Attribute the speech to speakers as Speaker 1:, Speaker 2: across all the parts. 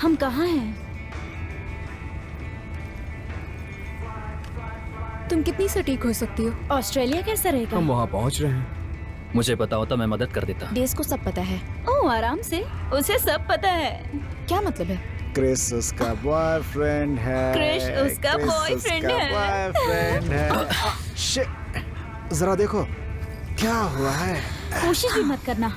Speaker 1: हम कहाँ हैं?
Speaker 2: तुम कितनी सटीक हो सकती हो?
Speaker 1: ऑस्ट्रेलिया कैसा रहेगा?
Speaker 3: हम वहाँ पहुँच रहे हैं।
Speaker 4: मुझे पता होता मैं मदद कर देता।
Speaker 2: डेज को सब पता है।
Speaker 1: ओह आराम से, उसे सब पता है।
Speaker 2: क्या मतलब है?
Speaker 5: क्रिस उसका बॉयफ्रेंड है।
Speaker 1: क्रिश उसका बॉयफ्रेंड है।
Speaker 5: बॉयफ्रेंड है। शिट, जरा देखो क्या हुआ है।
Speaker 1: कोशिश भी मत करना।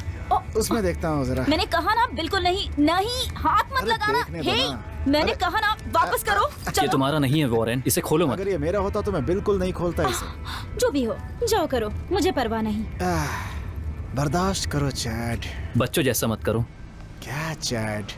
Speaker 5: उसमें देखता हूँ जरा।
Speaker 1: मैंने कहा ना, बिल्कुल नहीं, नहीं, हाथ मत
Speaker 5: अरे
Speaker 1: लगाना।
Speaker 5: देखने दो
Speaker 1: हे,
Speaker 5: ना।
Speaker 1: मैंने
Speaker 5: अरे-
Speaker 1: कहा ना, वापस करो।
Speaker 4: ये
Speaker 1: चलो,
Speaker 4: तुम्हारा नहीं है वॉरेन, इसे खोलो मत।
Speaker 5: अगर ये मेरा होता तो मैं बिल्कुल नहीं खोलता इसे।
Speaker 1: जो भी हो, जाओ करो, मुझे परवाह नहीं।
Speaker 5: बर्दाश्त करो चैड।
Speaker 4: बच्चों जैसा मत करो।
Speaker 5: क्या चैड?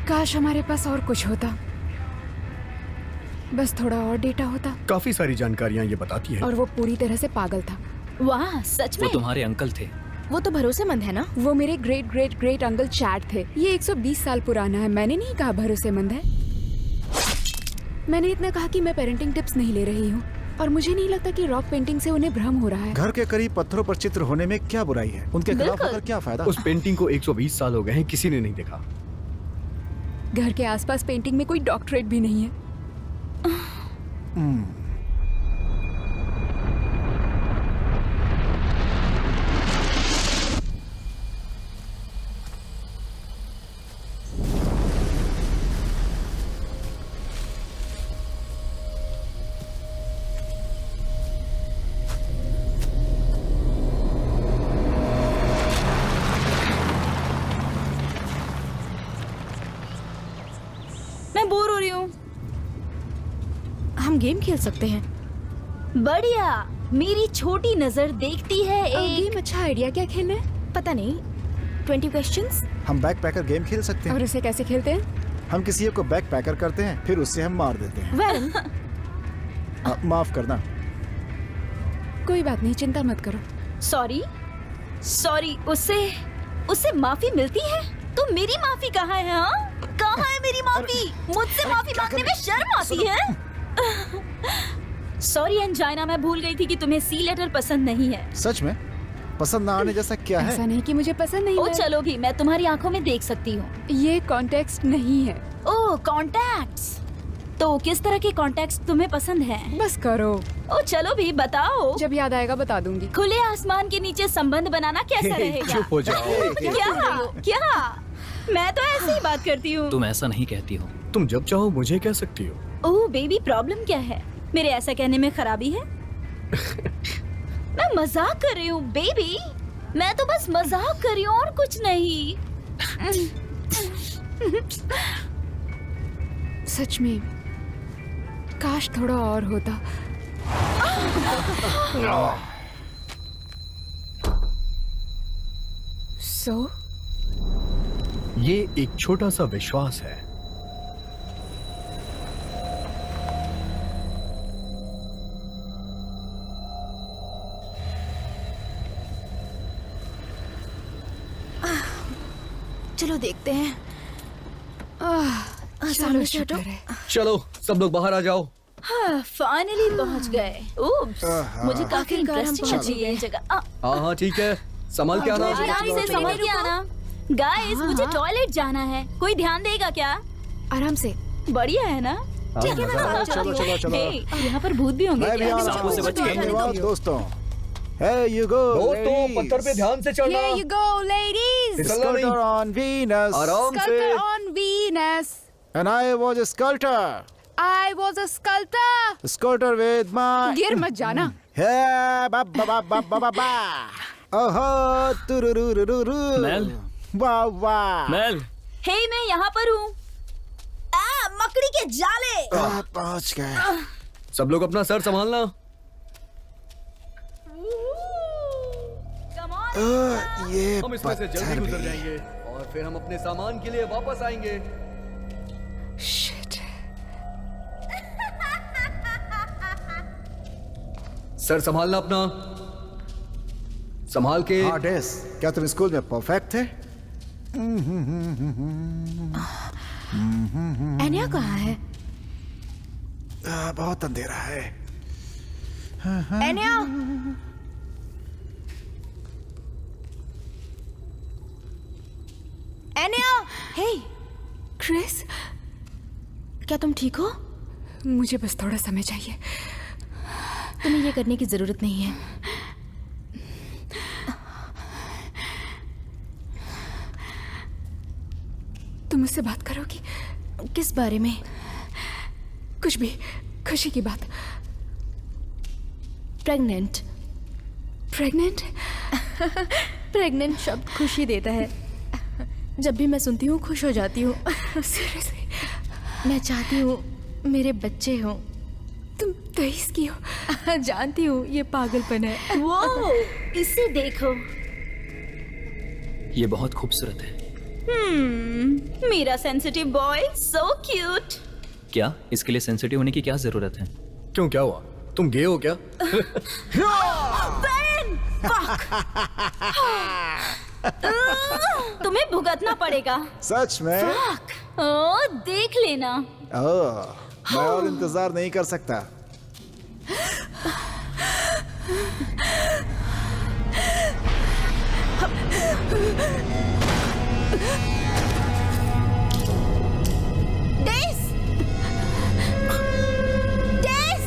Speaker 2: काश हमारे पास और कुछ होता, बस थोड़ा और डेटा होता।
Speaker 3: काफी सारी जानकारियाँ ये बताती है।
Speaker 2: और वो पूरी तरह से पागल था।
Speaker 1: वाह, सच
Speaker 4: वो
Speaker 1: में?
Speaker 4: तुम्हारे अंकल थे।
Speaker 2: वो तो भरोसेमंद है ना। वो मेरे great great great uncle Chad थे। ये 120 साल पुराना है। मैंने नहीं कहा भरोसेमंद है। मैंने इतना कहा कि मैं पेरेंटिंग टिप्स नहीं ले रही हूँ, और मुझे नहीं लगता कि रॉक पेंटिंग से उन्हें भ्रम हो रहा है।
Speaker 5: घर के करीब पत्थरों पर चित्र होने में क्या बुराई है? उनके खिलाफ
Speaker 1: बिल्कुल।
Speaker 5: होकर क्या फायदा?
Speaker 3: उस पेंटिंग को 120 साल हो गए हैं, किसी ने नहीं देखा।
Speaker 2: घर के आसपास पेंटिंग में कोई डॉक्टरेट भी नहीं है।
Speaker 1: मैं बोर हो रही हूँ।
Speaker 2: हम गेम खेल सकते हैं।
Speaker 1: बढ़िया, मेरी छोटी नजर देखती है एक।
Speaker 2: गेम अच्छा आइडिया। क्या खेलना है? पता नहीं। 20 क्वेश्चंस।
Speaker 5: हम बैक पैकर गेम खेल सकते
Speaker 2: और
Speaker 5: हैं।
Speaker 2: उसे कैसे खेलते हैं?
Speaker 5: हम किसी एक को बैक पैकर करते हैं, फिर उससे हम मार देते हैं।
Speaker 2: वेल,
Speaker 5: माफ करना।
Speaker 2: कोई बात नहीं, चिंता मत करो।
Speaker 1: सॉरी, सॉरी, उससे माफी मिलती है? तो मेरी माफी कहाँ है? हाँ, कहाँ है मेरी माफी? मुझसे माफी
Speaker 5: क्या
Speaker 1: मांगने
Speaker 5: कर
Speaker 1: में शर्म आती है? सॉरी एंजाइना, मैं भूल गई थी कि तुम्हें सी लेटर पसंद नहीं है।
Speaker 5: सच में पसंद ना आने जैसा क्या है?
Speaker 2: ऐसा नहीं कि मुझे पसंद नहीं
Speaker 1: ओ
Speaker 2: है।
Speaker 1: चलो भी, मैं तुम्हारी आंखों में देख सकती हूँ।
Speaker 2: ये कॉन्टेक्स्ट नहीं है।
Speaker 1: ओह, कॉन्टैक्ट्स। तो किस तरह के कॉन्टैक्ट्स तुम्हें पसंद हैं?
Speaker 2: बस करो,
Speaker 1: ओ चलो भी, बताओ।
Speaker 2: जब याद आएगा बता दूंगी।
Speaker 1: खुले आसमान के नीचे संबंध बनाना कैसा रहेगा?
Speaker 3: चुप हो जाओ।
Speaker 1: क्या? मैं तो ऐसे ही बात करती हूँ।
Speaker 4: तुम ऐसा नहीं कहती हो।
Speaker 3: तुम जब चाहो मुझे कह सकती हो।
Speaker 1: ओह बेबी, प्रॉब्लम क्या है? मेरे ऐसा कहने में खराबी है? मैं मजाक कर रही हूँ बेबी, मैं तो बस मजाक कर रही हूँ और कुछ नहीं।
Speaker 2: सच में काश थोड़ा और होता। सो
Speaker 3: ये एक छोटा सा विश्वास है।
Speaker 2: चलो देखते हैं। चलो
Speaker 1: सामने से
Speaker 2: शुक्र
Speaker 1: हटो।
Speaker 2: है।
Speaker 3: चलो सब लोग बाहर आ जाओ।
Speaker 1: हाँ, फाइनली पहुंच गए। उप्स, मुझे काफी
Speaker 2: आखिरकार हम
Speaker 1: इंटरेस्टिंग
Speaker 2: पहुंच
Speaker 1: लगी ये जगह।
Speaker 3: हाँ हाँ ठीक है, संभाल के आना।
Speaker 1: आराम से समझ के आना। गाइस,
Speaker 2: हाँ,
Speaker 1: मुझे
Speaker 2: हाँ।
Speaker 1: टॉयलेट जाना है, कोई ध्यान देगा क्या?
Speaker 2: आराम से।
Speaker 1: बढ़िया है ना?
Speaker 3: ठीक है,
Speaker 5: मजा आया। चलो चलो चलो।
Speaker 1: हे, यहाँ पर भूत भी होंगे
Speaker 5: मैं भी
Speaker 1: क्या?
Speaker 5: आ रहा
Speaker 4: सांपों से बच के।
Speaker 5: धन्यवाद दोस्तों। Hey you go
Speaker 3: दोस्तों
Speaker 5: ladies.
Speaker 3: पत्थर पे ध्यान से चढ़ना।
Speaker 2: Here you go, ladies.
Speaker 3: फिसलना नहीं।
Speaker 5: Sculptor on Venus.
Speaker 3: आराम से।
Speaker 2: Sculptor on Venus.
Speaker 5: And I was a sculptor.
Speaker 2: I was a sculptor.
Speaker 5: Sculptor with my.
Speaker 2: गिर मत जाना।
Speaker 5: Yeah, ba ba ba ba ba ba ba. ओहो तुरुरुरुरु।
Speaker 4: मेल।
Speaker 5: वाह वाह।
Speaker 4: Mail,
Speaker 1: हे, मैं यहाँ पर हूँ। मकड़ी के जाले।
Speaker 5: पहुंच गए।
Speaker 3: सब लोग अपना सर संभालना।
Speaker 1: Come on.
Speaker 5: ये
Speaker 3: हम इसमें से जल्दी
Speaker 5: पत्थर
Speaker 3: गुजर
Speaker 5: भी।
Speaker 3: जाएंगे और फिर हम अपने सामान के लिए वापस आएंगे।
Speaker 2: Shit.
Speaker 3: सर संभालना अपना। संभाल के।
Speaker 5: हाँ डेस, क्या तुम स्कूल में परफेक्ट थे?
Speaker 2: एनिया कहाँ है?
Speaker 5: बहुत अंधेरा है।
Speaker 2: एनिया! एनिया! हे, क्रिस,
Speaker 1: क्या तुम ठीक हो?
Speaker 2: मुझे बस थोड़ा समय चाहिए।
Speaker 1: तुम्हें ये करने की जरूरत नहीं है।
Speaker 2: तुम मुझसे बात करोगी?
Speaker 1: किस बारे में?
Speaker 2: कुछ भी, खुशी की बात।
Speaker 1: प्रेग्नेंट।
Speaker 2: प्रेग्नेंट?
Speaker 1: प्रेग्नेंट शब्द खुशी देता है। जब भी मैं सुनती हूँ खुश हो जाती हूँ।
Speaker 2: सीरियसली?
Speaker 1: मैं चाहती हूँ मेरे बच्चे हों।
Speaker 2: तुम 23 की हो?
Speaker 1: जानती हूँ ये पागलपन है। वो इसे देखो।
Speaker 4: ये बहुत खूबसूरत है।
Speaker 1: मेरा सेंसिटिव बॉय, सो क्यूट।
Speaker 4: क्या इसके लिए सेंसिटिव होने की क्या जरूरत है?
Speaker 3: क्यों, क्या हुआ? तुम गे हो क्या?
Speaker 1: Ben! Fuck! तुम्हें भुगतना पड़ेगा।
Speaker 5: सच में?
Speaker 1: ओ, देख लेना।
Speaker 5: ओह, मैं और इंतजार नहीं कर सकता।
Speaker 1: डेस! डेस!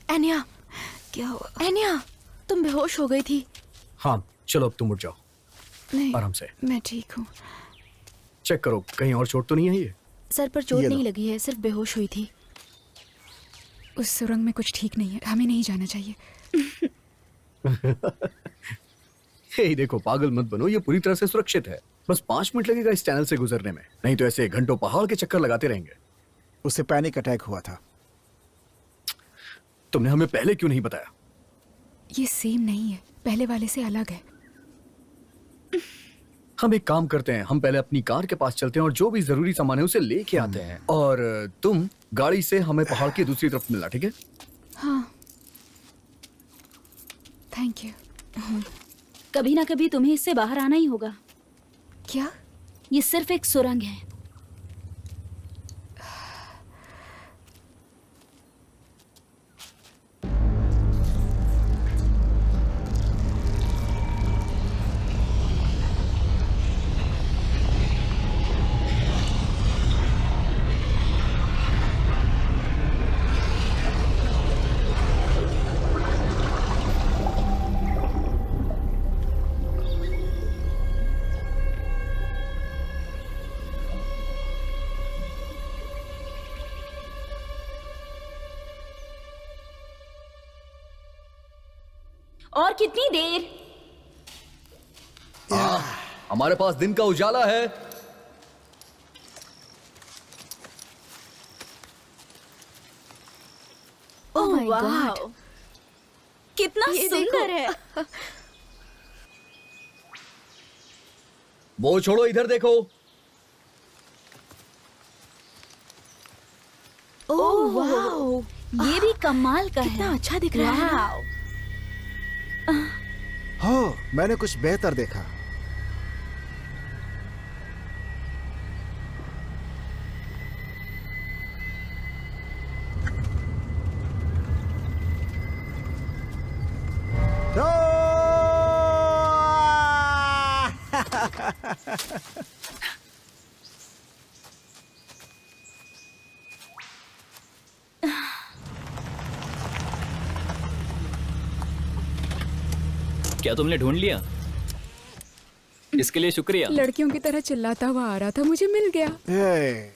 Speaker 2: एनिया,
Speaker 1: क्या हुआ?
Speaker 2: एनिया!
Speaker 1: तुम बेहोश हो गई थी।
Speaker 3: हाँ चलो अब तुम उठ जाओ
Speaker 2: नहीं,
Speaker 3: आराम से।
Speaker 2: मैं ठीक हूँ।
Speaker 3: चेक करो कहीं और चोट तो नहीं है ये।
Speaker 1: सर पर चोट
Speaker 5: ये
Speaker 1: नहीं
Speaker 5: लो।
Speaker 1: लगी है, सिर्फ बेहोश हुई थी।
Speaker 2: उस सुरंग में कुछ ठीक नहीं है, हमें नहीं जाना चाहिए।
Speaker 3: हे देखो, पागल मत बनो, ये पूरी तरह से सुरक्षित है। बस 5 मिनट लगेगा इस टनल से गुजरने में, नहीं तो ऐसे घंटों पहाड़ के चक्कर लगाते रहेंगे।
Speaker 5: उसे पैनिक अटैक हुआ था।
Speaker 3: तुमने हमें पहले क्यों नहीं बताया?
Speaker 2: ये सेम नहीं है, पहले वाले से अलग है।
Speaker 3: हम एक काम करते हैं, हम पहले अपनी कार के पास चलते हैं और जो भी जरूरी सामान है उसे लेके आते हैं, और तुम गाड़ी से हमें पहाड़ की दूसरी तरफ मिलना, ठीक है?
Speaker 2: हाँ, थैंक यू।
Speaker 1: कभी ना कभी तुम्हें इससे बाहर आना ही होगा।
Speaker 2: क्या?
Speaker 1: ये सिर्फ एक सुरंग है। और कितनी देर?
Speaker 3: हमारे पास दिन का उजाला है।
Speaker 1: ओह
Speaker 2: my
Speaker 1: वाह,
Speaker 2: God!
Speaker 1: कितना
Speaker 2: ये
Speaker 1: सुंदर
Speaker 2: देखो।
Speaker 1: है।
Speaker 3: वो छोड़ो, इधर देखो।
Speaker 1: ओह वाह, ये भी कमाल का
Speaker 2: कितना
Speaker 1: है।
Speaker 2: अच्छा दिख रहा है ना?
Speaker 1: वाह।
Speaker 5: हो, मैंने कुछ बेहतर देखा।
Speaker 4: क्या तुमने ढूंढ लिया? इसके लिए शुक्रिया।
Speaker 2: लड़कियों की तरह चिल्लाता हुआ आ रहा था, मुझे मिल गया।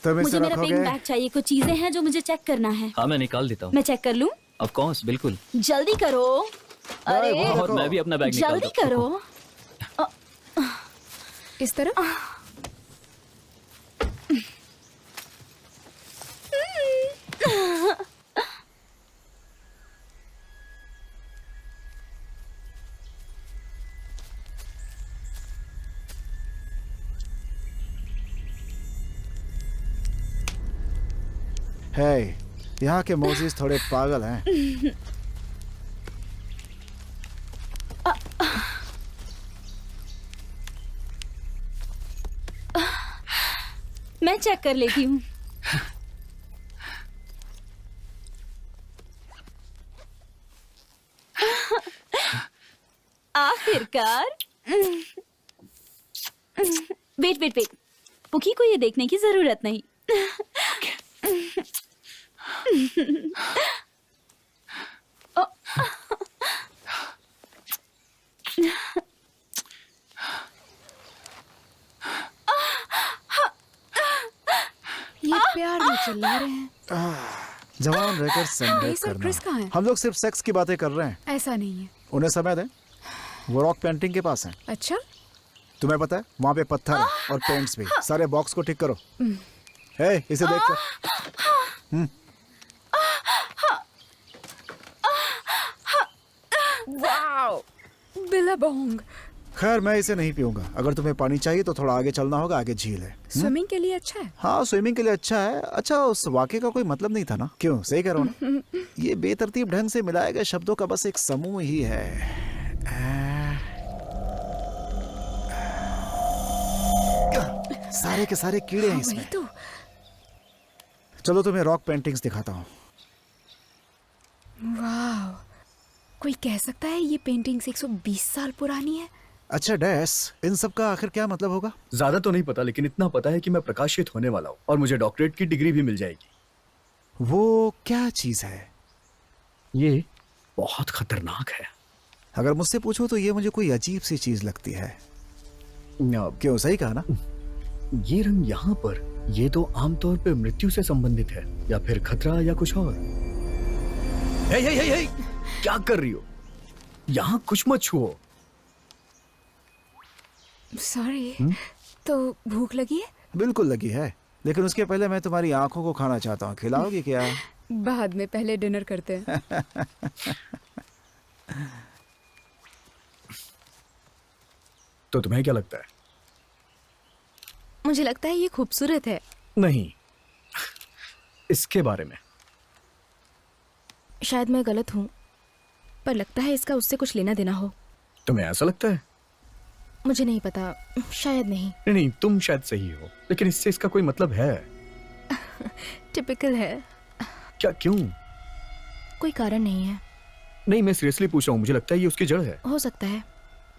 Speaker 5: तुम इसे
Speaker 1: मुझे मेरा पिंक
Speaker 5: रखोगे?
Speaker 1: बैग चाहिए, कुछ चीजें हैं जो मुझे चेक करना है।
Speaker 4: हाँ मैं निकाल देता हूँ।
Speaker 1: मैं चेक कर लूं?
Speaker 4: ऑफ कोर्स, बिल्कुल।
Speaker 1: जल्दी करो। अरे
Speaker 5: वो
Speaker 4: और
Speaker 5: देखो।
Speaker 4: मैं भी अपना बैग निकाल
Speaker 1: जल्दी
Speaker 4: दूँ।
Speaker 1: करो।
Speaker 2: इस तरह?
Speaker 5: हे, यहाँ के मोजिस थोड़े पागल हैं।
Speaker 1: मैं चेक कर लेती हूँ। आखिरकार। वेट वेट वेट, पुकी को ये देखने की जरूरत नहीं।
Speaker 2: ये प्यार में चिल्ला रहे हैं।
Speaker 5: जवान रहकर
Speaker 2: ये
Speaker 5: संदेह
Speaker 2: सब क्रिस कहाँ
Speaker 5: करना।
Speaker 2: है?
Speaker 5: हम लोग सिर्फ सेक्स की बातें कर रहे हैं।
Speaker 2: ऐसा नहीं है।
Speaker 5: उन्हें समय दें, वो रॉक पेंटिंग के पास हैं।
Speaker 2: अच्छा,
Speaker 5: तुम्हें पता है वहाँ पे पत्थर है और पेंट्स भी। सारे बॉक्स को ठीक करो। हे, इसे देख कर।
Speaker 2: Wow, Billabong.
Speaker 5: खैर मैं इसे नहीं पीऊंगा। अगर तुम्हें पानी चाहिए तो थोड़ा आगे चलना होगा, आगे झील है।
Speaker 2: स्विमिंग के लिए अच्छा है।
Speaker 5: हाँ, स्विमिंग के लिए अच्छा है। अच्छा, उस वाक्य का कोई मतलब नहीं था ना? क्यों, सही कह रहा हूं ना? ये बेतरतीब ढंग से मिलाए गए शब्दों का बस एक समूह ही है। सारे के सारे कीड़े हैं
Speaker 2: वही
Speaker 5: इसमें।
Speaker 2: तो।
Speaker 5: चलो तुम्हें रॉक पेंटिंग्स दिखाता हूँ।
Speaker 2: वाह, कोई कह सकता है ये पेंटिंग्स 120 साल पुरानी है?
Speaker 5: अच्छा डैस, इन सब का आखिर क्या मतलब होगा?
Speaker 3: ज्यादा तो नहीं पता, लेकिन इतना पता है कि मैं प्रकाशित होने वाला हूँ और मुझे डॉक्टरेट की डिग्री भी मिल जाएगी।
Speaker 5: वो क्या चीज है?
Speaker 3: ये बहुत खतरनाक है।
Speaker 5: अगर मुझसे पूछो तो ये मुझे कोई अजीब सी चीज लगती है। क्यों, सही कहा ना?
Speaker 3: ये रंग यहाँ पर, ये तो आमतौर पे मृत्यु से संबंधित है, या फिर खतरा या कुछ और। हे, हे, हे, हे, क्या कर रही हो? यहाँ कुछ मत छुओ।
Speaker 2: सॉरी। तो भूख लगी है?
Speaker 5: बिल्कुल लगी है, लेकिन उसके पहले मैं तुम्हारी आंखों को खाना चाहता हूँ। खिलाओगी क्या?
Speaker 2: बाद में, पहले डिनर करते हैं।
Speaker 3: तो तुम्हें क्या लगता है?
Speaker 1: मुझे लगता है ये खूबसूरत है।
Speaker 3: नहीं, इसके बारे में।
Speaker 1: शायद मैं गलत हूँ, पर लगता है इसका उससे कुछ लेना देना हो।
Speaker 3: तुम्हें ऐसा लगता है?
Speaker 1: मुझे नहीं पता, शायद नहीं।
Speaker 3: नहीं, तुम शायद सही हो, लेकिन इससे इसका कोई मतलब है?
Speaker 1: टिपिकल है।
Speaker 3: क्या, क्यों?
Speaker 1: कोई कारण नहीं है।
Speaker 3: नहीं, मैं सीरियसली पूछ रहा हूँ। मुझे लगता है ये उसकी जड़ है।
Speaker 1: हो सकता है।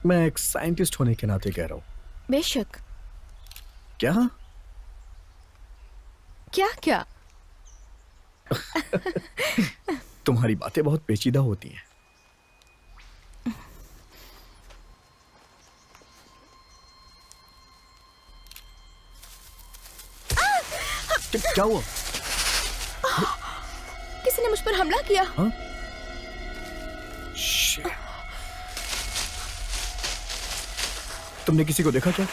Speaker 3: मैं एक साइंटिस्ट होने के नाते कह रहा हूँ।
Speaker 1: बेशक।
Speaker 3: क्या?
Speaker 1: क्या क्या?
Speaker 3: तुम्हारी बातें बहुत पेचीदा होती हैं। क्या हुआ?
Speaker 1: किसी ने मुझ पर हमला किया।
Speaker 3: हाँ? Shit. तुमने किसी को देखा क्या?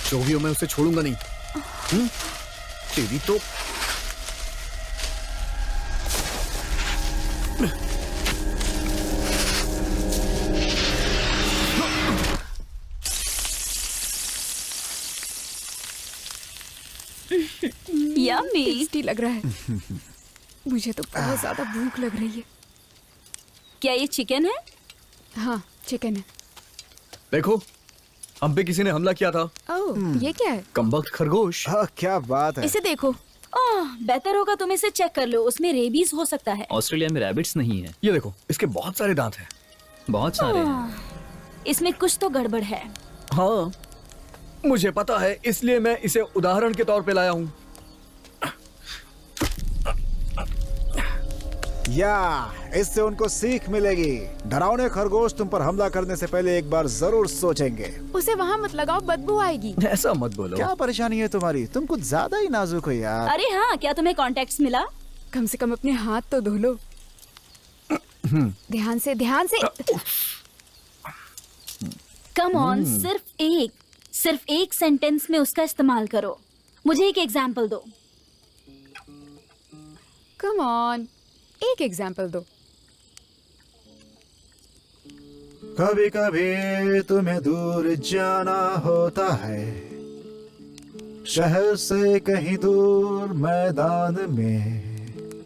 Speaker 3: जो भी हो, मैं उसे छोड़ूंगा नहीं। तेरी तो।
Speaker 1: यम्मी।
Speaker 2: टेस्टी लग रहा है। मुझे तो बहुत ज्यादा भूख लग रही है।
Speaker 1: क्या ये चिकन है?
Speaker 2: हाँ, चिकन है।
Speaker 3: देखो, हम पे किसी ने हमला किया था।
Speaker 2: ओह, ये क्या है?
Speaker 3: कमबख्त खरगोश।
Speaker 5: हाँ, क्या बात है।
Speaker 1: इसे देखो। बेहतर होगा तुम इसे चेक कर लो, उसमें रेबीज हो सकता है।
Speaker 4: ऑस्ट्रेलिया में रैबिट्स नहीं है।
Speaker 3: ये देखो, इसके बहुत सारे दांत हैं।
Speaker 4: बहुत सारे हैं।
Speaker 1: इसमें कुछ तो गड़बड़ है।
Speaker 3: हाँ, मुझे पता है, इसलिए मैं इसे उदाहरण के तौर पे लाया हूँ।
Speaker 5: या इससे उनको सीख मिलेगी। डरावने खरगोश तुम पर हमला करने से पहले एक बार जरूर सोचेंगे।
Speaker 2: उसे वहाँ मत लगाओ, बदबू आएगी।
Speaker 3: ऐसा मत बोलो।
Speaker 5: क्या परेशानी है तुम्हारी? तुम कुछ ज्यादा ही नाजुक हो यार।
Speaker 1: अरे हाँ, क्या तुम्हें कॉन्टेक्ट्स मिला?
Speaker 2: कम से कम अपने हाथ तो धो लो। ध्यान से, ध्यान से।
Speaker 1: कम ऑन, सिर्फ एक सेंटेंस में उसका इस्तेमाल करो। मुझे एक एग्जाम्पल दो।
Speaker 2: कम ऑन, एक एग्जाम्पल दो।
Speaker 5: कभी कभी तुम्हें दूर जाना होता है, शहर से कहीं दूर मैदान में।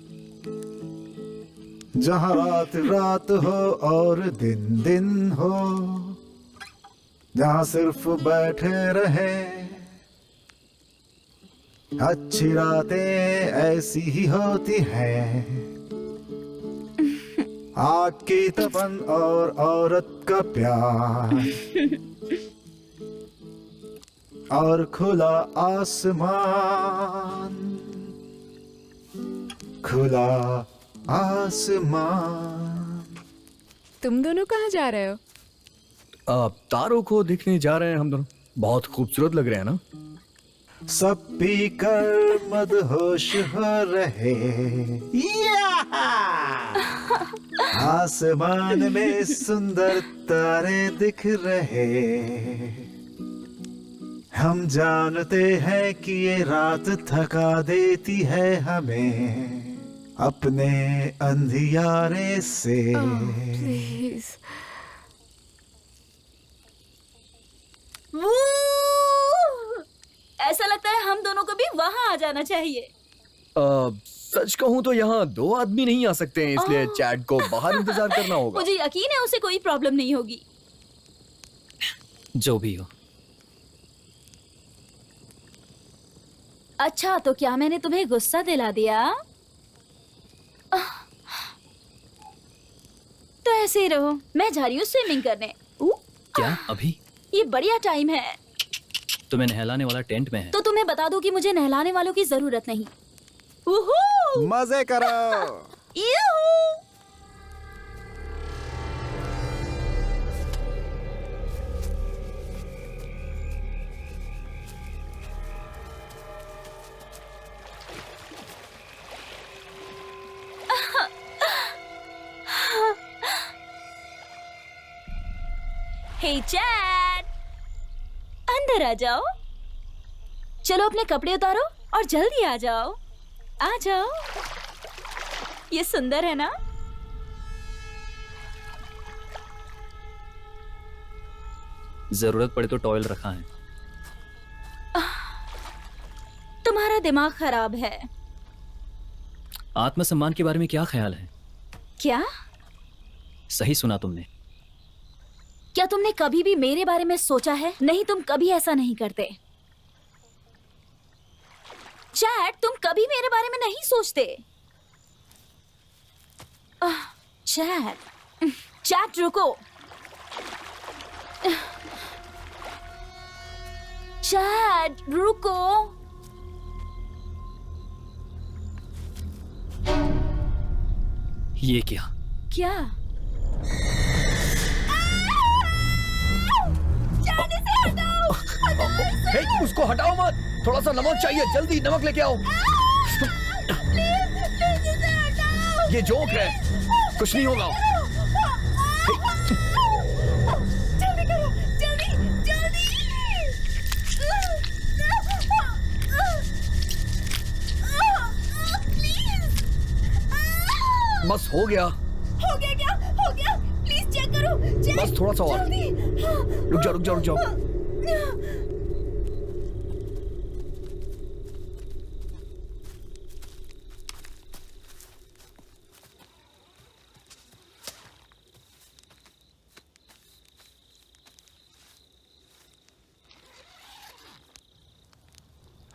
Speaker 5: जहाँ रात रात हो और दिन दिन हो, जहाँ सिर्फ बैठे रहे। अच्छी रातें ऐसी ही होती हैं, आग की तपन और औरत का प्यार और खुला आसमान, खुला आसमान।
Speaker 2: तुम दोनों कहाँ जा रहे हो?
Speaker 3: तारों को देखने जा रहे हैं हम दोनों। बहुत खूबसूरत लग रहे हैं ना?
Speaker 5: सब पी कर मदहोश हो रहे, आसमान में सुंदर तारे दिख रहे। हम जानते हैं कि ये रात थका देती है हमें अपने अंधियारे से।
Speaker 2: प्लीज।
Speaker 1: ऐसा लगता है हम दोनों को भी वहां आ जाना चाहिए।
Speaker 3: सच कहूं तो यहाँ 2 आदमी नहीं आ सकते हैं, इसलिए चैट को बाहर इंतजार करना होगा।
Speaker 1: मुझे यकीन है उसे कोई प्रॉब्लम नहीं होगी।
Speaker 4: जो भी हो।
Speaker 1: अच्छा, तो क्या मैंने तुम्हें गुस्सा दिला दिया? तो ऐसे ही रहो, मैं जा रही हूँ स्विमिंग करने।
Speaker 4: क्या अभी?
Speaker 1: ये बढ़िया टाइम है।
Speaker 4: तुम्हें नहलाने वाला टेंट में है।
Speaker 1: तो तुम्हें बता दूं कि मुझे नहलाने वालों की जरूरत नहीं। उहू!
Speaker 5: मजे करो।
Speaker 1: यूहू! हे चैट, अंदर आ जाओ। चलो अपने कपड़े उतारो और जल्दी आ जाओ। आ जाओ। ये सुंदर है ना?
Speaker 4: जरूरत पड़े तो टॉयल रखा है।
Speaker 1: तुम्हारा दिमाग खराब है।
Speaker 4: आत्मसम्मान के बारे में क्या ख्याल है?
Speaker 1: क्या?
Speaker 4: सही सुना तुमने।
Speaker 1: क्या तुमने कभी भी मेरे बारे में सोचा है? नहीं, तुम कभी ऐसा नहीं करते। चैट, तुम कभी मेरे बारे में नहीं सोचते। चैट रुको। चैट रुको।
Speaker 4: ये क्या?
Speaker 1: क्या? चैट, इसे हटाओ।
Speaker 3: हे, उसको हटाओ मत। थोड़ा सा नमक चाहिए, जल्दी नमक लेके आओ।
Speaker 1: प्लीज इसे हटाओ।
Speaker 3: ये जोक है, कुछ नहीं होगा।
Speaker 1: जल्दी करो, जल्दी जल्दी। प्लीज।
Speaker 3: बस हो गया।
Speaker 1: हो गया क्या? हो गया? प्लीज चेक करो। चेक।
Speaker 3: बस थोड़ा सा और।
Speaker 1: जल्दी।
Speaker 3: रुक जाओ रुक जाओ रुक जाओ।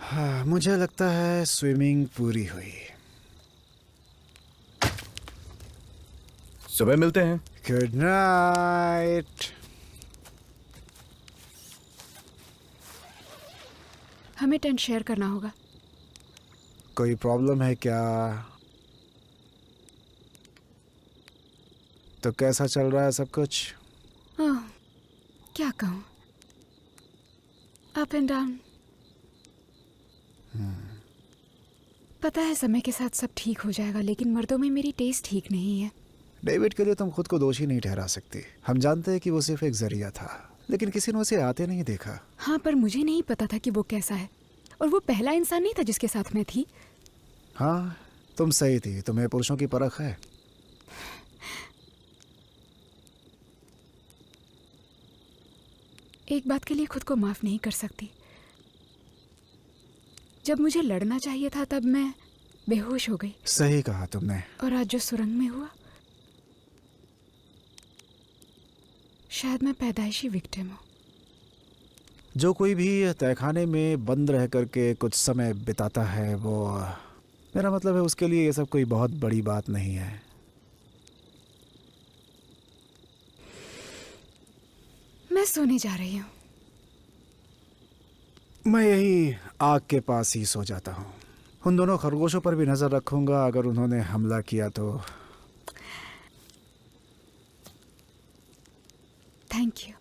Speaker 5: हाँ, मुझे लगता है स्विमिंग पूरी हुई।
Speaker 3: सुबह मिलते हैं।
Speaker 5: Good night.
Speaker 2: हमें टेंट शेयर करना होगा।
Speaker 5: कोई प्रॉब्लम है क्या? तो कैसा चल रहा है सब कुछ?
Speaker 2: ओह, क्या कहूँ, अप एंड डाउन। पता है समय के साथ सब ठीक हो जाएगा, लेकिन मर्दों में मेरी टेस्ट ठीक नहीं है।
Speaker 5: डेविड के लिए तुम खुद को दोषी नहीं ठहरा सकती। हम जानते हैं कि वो सिर्फ एक जरिया था, लेकिन किसी ने उसे आते नहीं देखा।
Speaker 2: हाँ, पर मुझे नहीं पता था कि वो कैसा है, और वो पहला इंसान नहीं था जिसके साथ मैं थी।
Speaker 5: हाँ, तुम सही थी। तुम्हें पुरुषों की परख है।
Speaker 2: एक बात के लिए खुद को माफ नहीं कर सकती। जब मुझे लड़ना चाहिए था तब मैं बेहोश हो गई,
Speaker 5: सही कहा तुमने।
Speaker 2: और आज जो सुरंग में हुआ शायद मैं पैदाइशी विक्टिम हूँ।
Speaker 5: जो कोई भी तहखाने में बंद रह करके कुछ समय बिताता है, वो मेरा मतलब है उसके लिए ये सब कोई बहुत बड़ी बात नहीं है।
Speaker 2: मैं सोने जा रही हूँ।
Speaker 5: मैं यही आग के पास ही सो जाता हूँ। उन दोनों खरगोशों पर भी नजर रखूंगा, अगर उन्होंने हमला किया तो।
Speaker 2: Thank you.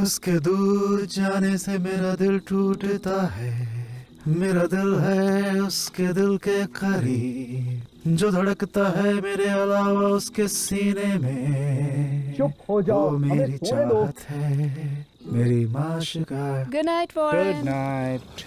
Speaker 5: उसके दूर जाने से मेरा दिल टूटता है। मेरा दिल है उसके दिल के करीब, जो धड़कता है मेरे अलावा उसके सीने में।
Speaker 3: चुप हो जाओ,
Speaker 5: वो
Speaker 3: हमें
Speaker 5: मेरी
Speaker 3: सोने दो।
Speaker 5: चाहत है, मेरी माशिका।
Speaker 2: गुड नाइट
Speaker 5: गुड
Speaker 2: वॉरेन।
Speaker 5: नाइट।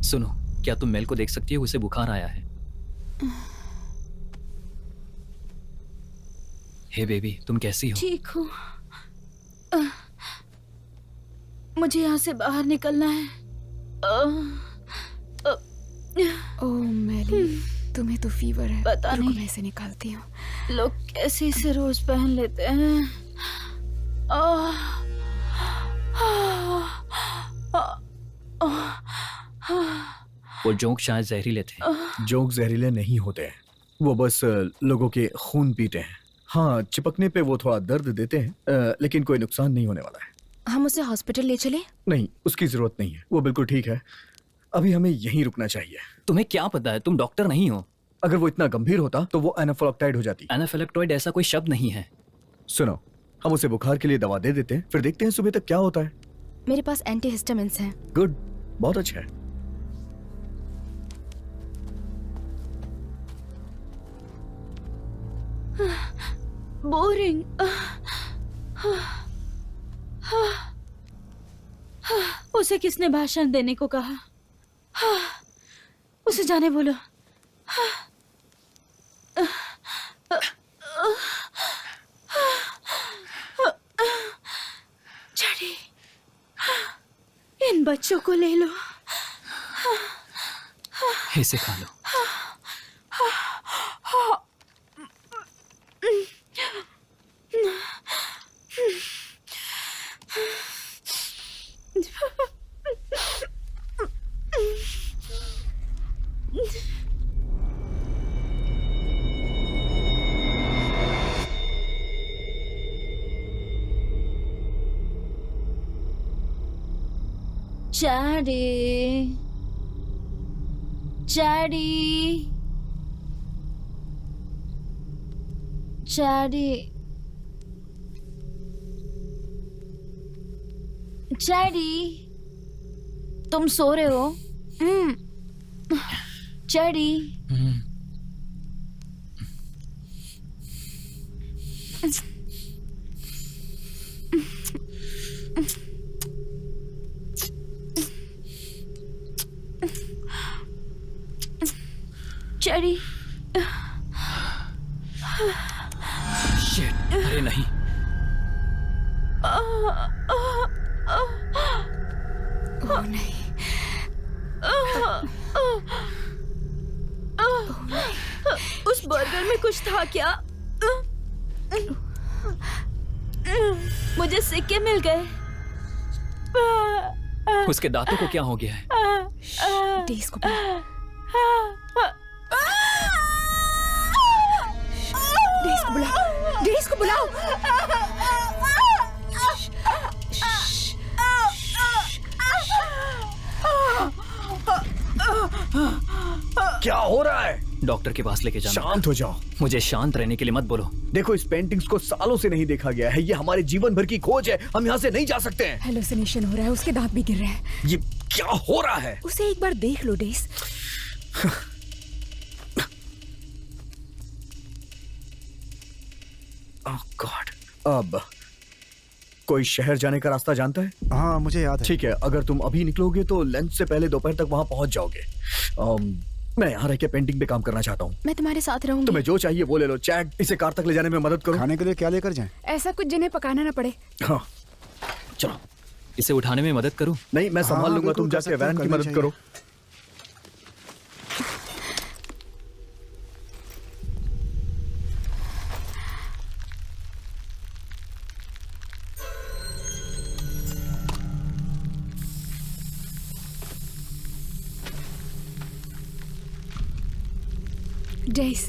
Speaker 4: सुनो, क्या तुम मेल को देख सकती हो? उसे बुखार आया है। हे बेबी, तुम कैसी हो?
Speaker 1: ठीक हूँ। मुझे यहाँ से बाहर निकलना है।
Speaker 2: ओह मैली, तुम्हें तो फीवर है।
Speaker 1: पता
Speaker 2: रुको,
Speaker 1: नहीं।
Speaker 2: मैं इसे निकालती हूँ।
Speaker 1: लोग कैसे इसे रोज पहन लेते हैं।
Speaker 4: वो जोंक शायद जहरीले थे।
Speaker 3: जोक जहरीले नहीं होते हैं, वो बस लोगों के खून पीते हैं। हाँ, चिपकने पे वो थोड़ा दर्द देते हैं, लेकिन कोई नुकसान नहीं होने वाला है।
Speaker 2: हम उसे हॉस्पिटल ले चले?
Speaker 3: नहीं, उसकी जरूरत नहीं है, वो बिल्कुल ठीक है। अभी हमें यहीं रुकना चाहिए।
Speaker 4: तुम्हें क्या पता है? तुम डॉक्टर नहीं हो।
Speaker 3: अगर वो इतना गंभीर होता तो वो एनाफिलैक्टाइड हो जाती।
Speaker 4: एनाफिलैक्टॉइड ऐसा कोई शब्द नहीं है।
Speaker 3: सुनो, हम उसे बुखार के लिए दवा दे देते हैं, फिर देखते हैं सुबह तक क्या होता है।
Speaker 2: मेरे पास एंटीहिस्टामिन्स हैं।
Speaker 3: गुड, बहुत अच्छा है।
Speaker 1: बोरिंग। उसे किसने भाषण देने को कहा? उसे जाने बोलो। चढ़ी, इन बच्चों को ले लो।
Speaker 4: इसे खा लो।
Speaker 1: Daddy, Daddy, Daddy, Daddy, तुम सो रहे हो? Daddy, Daddy.
Speaker 4: शिट, अरे नहीं।
Speaker 2: ओह नहीं।
Speaker 1: उस बर्गर में कुछ था क्या? मुझे सिक्के मिल गए।
Speaker 4: उसके दांतों को क्या हो गया है?
Speaker 2: डेज़ को बुलाओ। डेज़ को बुलाओ। डेज़ को बुलाओ।
Speaker 3: क्या हो रहा है?
Speaker 4: डॉक्टर के पास लेके जाना।
Speaker 3: शांत हो जाओ।
Speaker 4: मुझे शांत रहने के लिए मत बोलो।
Speaker 3: देखो, इस पेंटिंग्स को सालों से नहीं देखा गया है। ये हमारे जीवन भर की खोज है। हम यहाँ से नहीं जा सकते हैं।
Speaker 2: हेलुसिनेशन हो रहा है, उसके दांत भी गिर रहे हैं।
Speaker 3: ये क्या हो रहा है?
Speaker 2: उसे एक बार देख लो डेज़।
Speaker 3: ओह गॉड। अब कोई शहर जाने का रास्ता जानता है?
Speaker 5: हाँ मुझे याद है।
Speaker 3: ठीक है, अगर तुम अभी निकलोगे तो लंच से पहले दोपहर तक वहां पहुंच जाओगे। मैं यहाँ रह के पेंटिंग पे काम करना चाहता हूँ।
Speaker 2: मैं तुम्हारे साथ रहूंगी।
Speaker 3: तुम्हें जो चाहिए वो ले लो। चैट, इसे कार तक ले जाने में मदद करो।
Speaker 5: खाने के लिए क्या लेकर जाएं?
Speaker 2: ऐसा कुछ जिन्हें पकाना ना पड़े।
Speaker 3: हाँ चलो।
Speaker 4: इसे उठाने में मदद करूं?
Speaker 3: नहीं, मैं संभाल
Speaker 5: हाँ,
Speaker 3: लूंगा,
Speaker 5: बिल्कुल
Speaker 3: तुम
Speaker 5: कर
Speaker 3: जाके
Speaker 5: सकते हो,
Speaker 3: वैन की
Speaker 5: करनी
Speaker 3: मदद
Speaker 5: चाहिए।
Speaker 3: करो।
Speaker 2: डेस,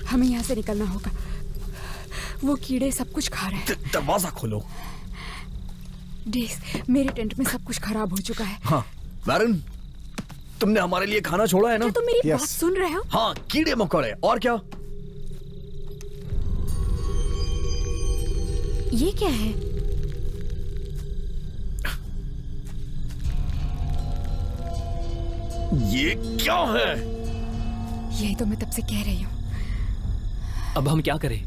Speaker 2: हमें यहाँ से निकलना होगा। वो कीड़े सब कुछ खा रहे हैं।
Speaker 3: दरवाजा खोलो।
Speaker 2: डेस, मेरे टेंट में सब कुछ खराब हो चुका है।
Speaker 3: हाँ वैरन, तुमने हमारे लिए खाना छोड़ा है ना?
Speaker 2: क्या तुम मेरी
Speaker 5: Yes.
Speaker 2: बात सुन रहे हो?
Speaker 3: हाँ, कीड़े मकोड़े और क्या?
Speaker 2: ये क्या है?
Speaker 3: ये क्या है?
Speaker 2: यही तो मैं तब से कह रही हूँ।
Speaker 4: अब हम क्या करें?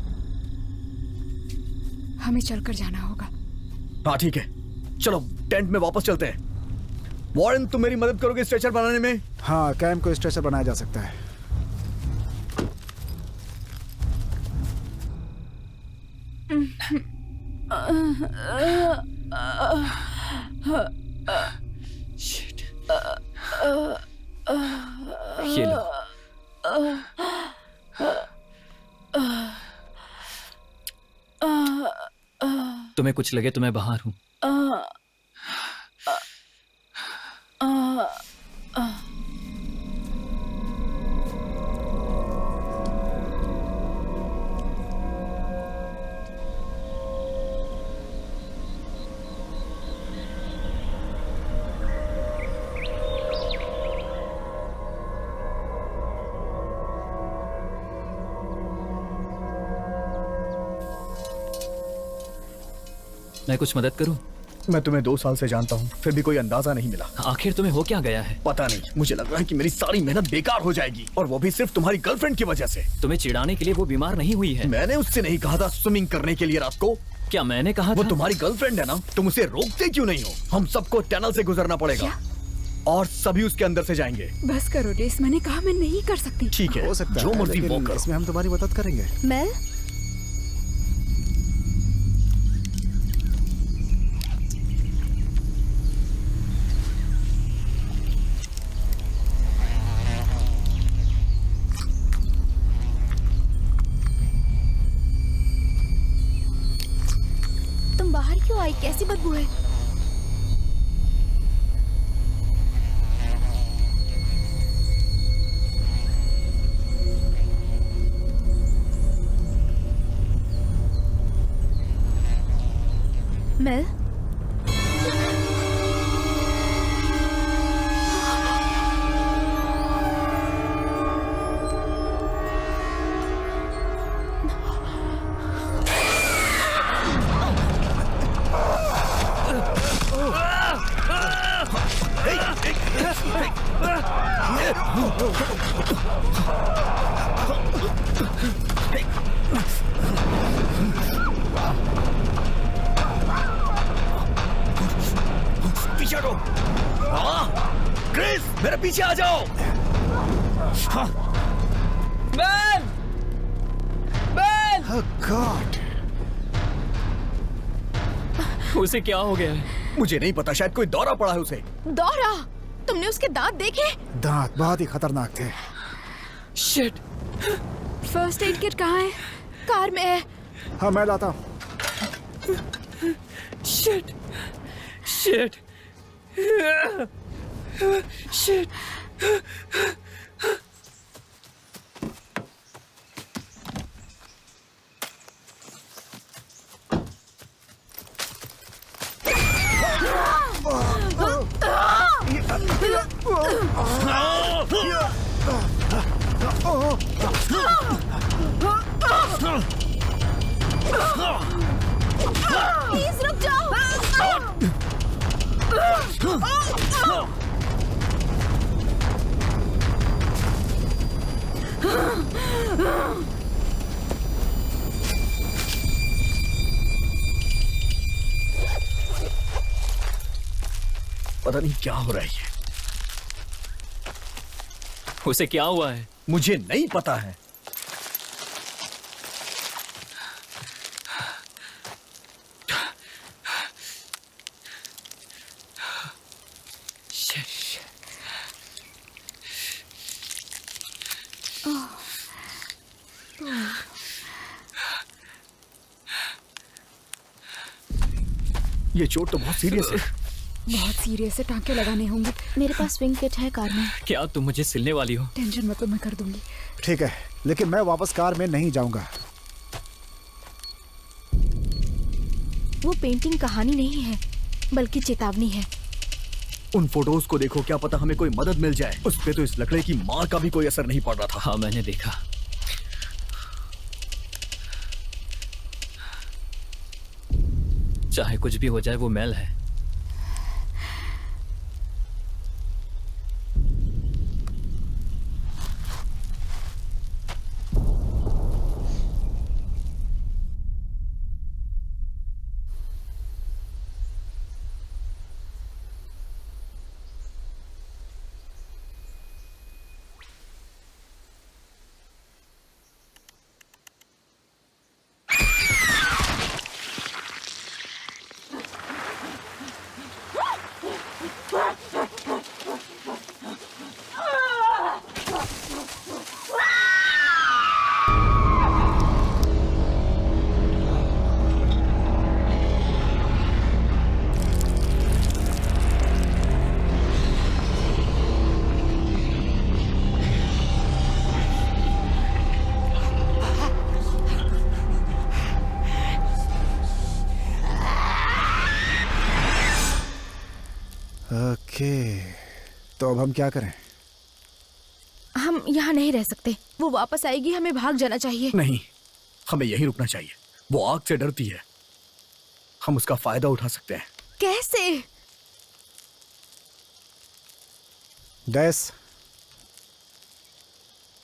Speaker 2: हमें चलकर जाना होगा।
Speaker 3: हाँ ठीक है, चलो टेंट में वापस चलते हैं। वॉरेन, तुम मेरी मदद करोगे स्ट्रेचर बनाने में?
Speaker 5: हाँ, कैंप को स्ट्रेचर बनाया जा सकता है।
Speaker 4: Shit. ये लो। तुम्हें कुछ लगे तो मैं बाहर हूं। मैं कुछ मदद करूं?
Speaker 3: मैं तुम्हें 2 साल से जानता हूँ, फिर भी कोई अंदाजा नहीं मिला।
Speaker 4: आखिर तुम्हें हो क्या गया है?
Speaker 3: पता नहीं, मुझे लग रहा है कि मेरी सारी मेहनत बेकार हो जाएगी, और वो भी सिर्फ तुम्हारी गर्लफ्रेंड की वजह से।
Speaker 4: तुम्हें चिढ़ाने के लिए वो बीमार नहीं हुई है।
Speaker 3: मैंने उससे नहीं कहा था स्विमिंग करने के लिए रात को।
Speaker 4: क्या मैंने कहा
Speaker 3: वो
Speaker 4: था?
Speaker 3: तुम्हारी गर्लफ्रेंड है ना, तुम उसे रोकते क्यों नहीं हो? हम सबको टनल से गुजरना पड़ेगा और सभी उसके अंदर से जाएंगे।
Speaker 2: बस करो डेस, मैंने कहा मैं नहीं कर सकती।
Speaker 3: ठीक है,
Speaker 5: हो सकता
Speaker 3: जो
Speaker 5: है,
Speaker 3: मर्जी वो
Speaker 5: लेकिन
Speaker 3: करो।
Speaker 5: इसमें हम तुम्हारी मदद करेंगे।
Speaker 2: मेल, तुम बाहर क्यों आई? कैसी बदबू है? मेल,
Speaker 3: पीछे हटो। हाँ, क्रिस, मेरे पीछे आ जाओ।
Speaker 5: Oh God!
Speaker 4: उसे क्या हो गया है?
Speaker 3: मुझे नहीं पता, शायद कोई दौरा पड़ा है उसे।
Speaker 2: दौरा? तुमने उसके दांत देखे?
Speaker 5: दांत बहुत ही खतरनाक थे।
Speaker 4: शिट।
Speaker 2: फर्स्ट एड किट कहाँ है? कार में है।
Speaker 5: हाँ मैं लाता हूँ।
Speaker 4: शिट। शिट। शिट।
Speaker 2: प्लीज रुक जाओ।
Speaker 3: पता नहीं क्या हो रहा है ये।
Speaker 4: उसे क्या हुआ है?
Speaker 3: मुझे नहीं पता है। ये चोट तो बहुत सीरियस है।
Speaker 2: बहुत सीरियस है, टांके लगाने होंगे।
Speaker 1: मेरे पास स्विंग किट है कार में।
Speaker 4: क्या तुम मुझे सिलने वाली हो?
Speaker 2: टेंशन मत लो, मैं कर दूंगी।
Speaker 5: ठीक है, लेकिन मैं वापस कार में नहीं जाऊंगा।
Speaker 1: वो पेंटिंग कहानी नहीं है, बल्कि चेतावनी है।
Speaker 3: उन फोटोज को देखो, क्या पता हमें कोई मदद मिल जाए। उस पे तो इस लकड़े की मार का भी कोई असर नहीं पड़ रहा था।
Speaker 4: हाँ, मैंने देखा। चाहे कुछ भी हो जाए, वो मैल है।
Speaker 5: ओके, तो अब हम क्या करें?
Speaker 1: हम यहाँ नहीं रह सकते। वो वापस आएगी, हमें भाग जाना चाहिए।
Speaker 3: नहीं, हमें यहीं रुकना चाहिए। वो आग से डरती है, हम उसका फायदा उठा सकते हैं।
Speaker 1: कैसे?
Speaker 5: डैस,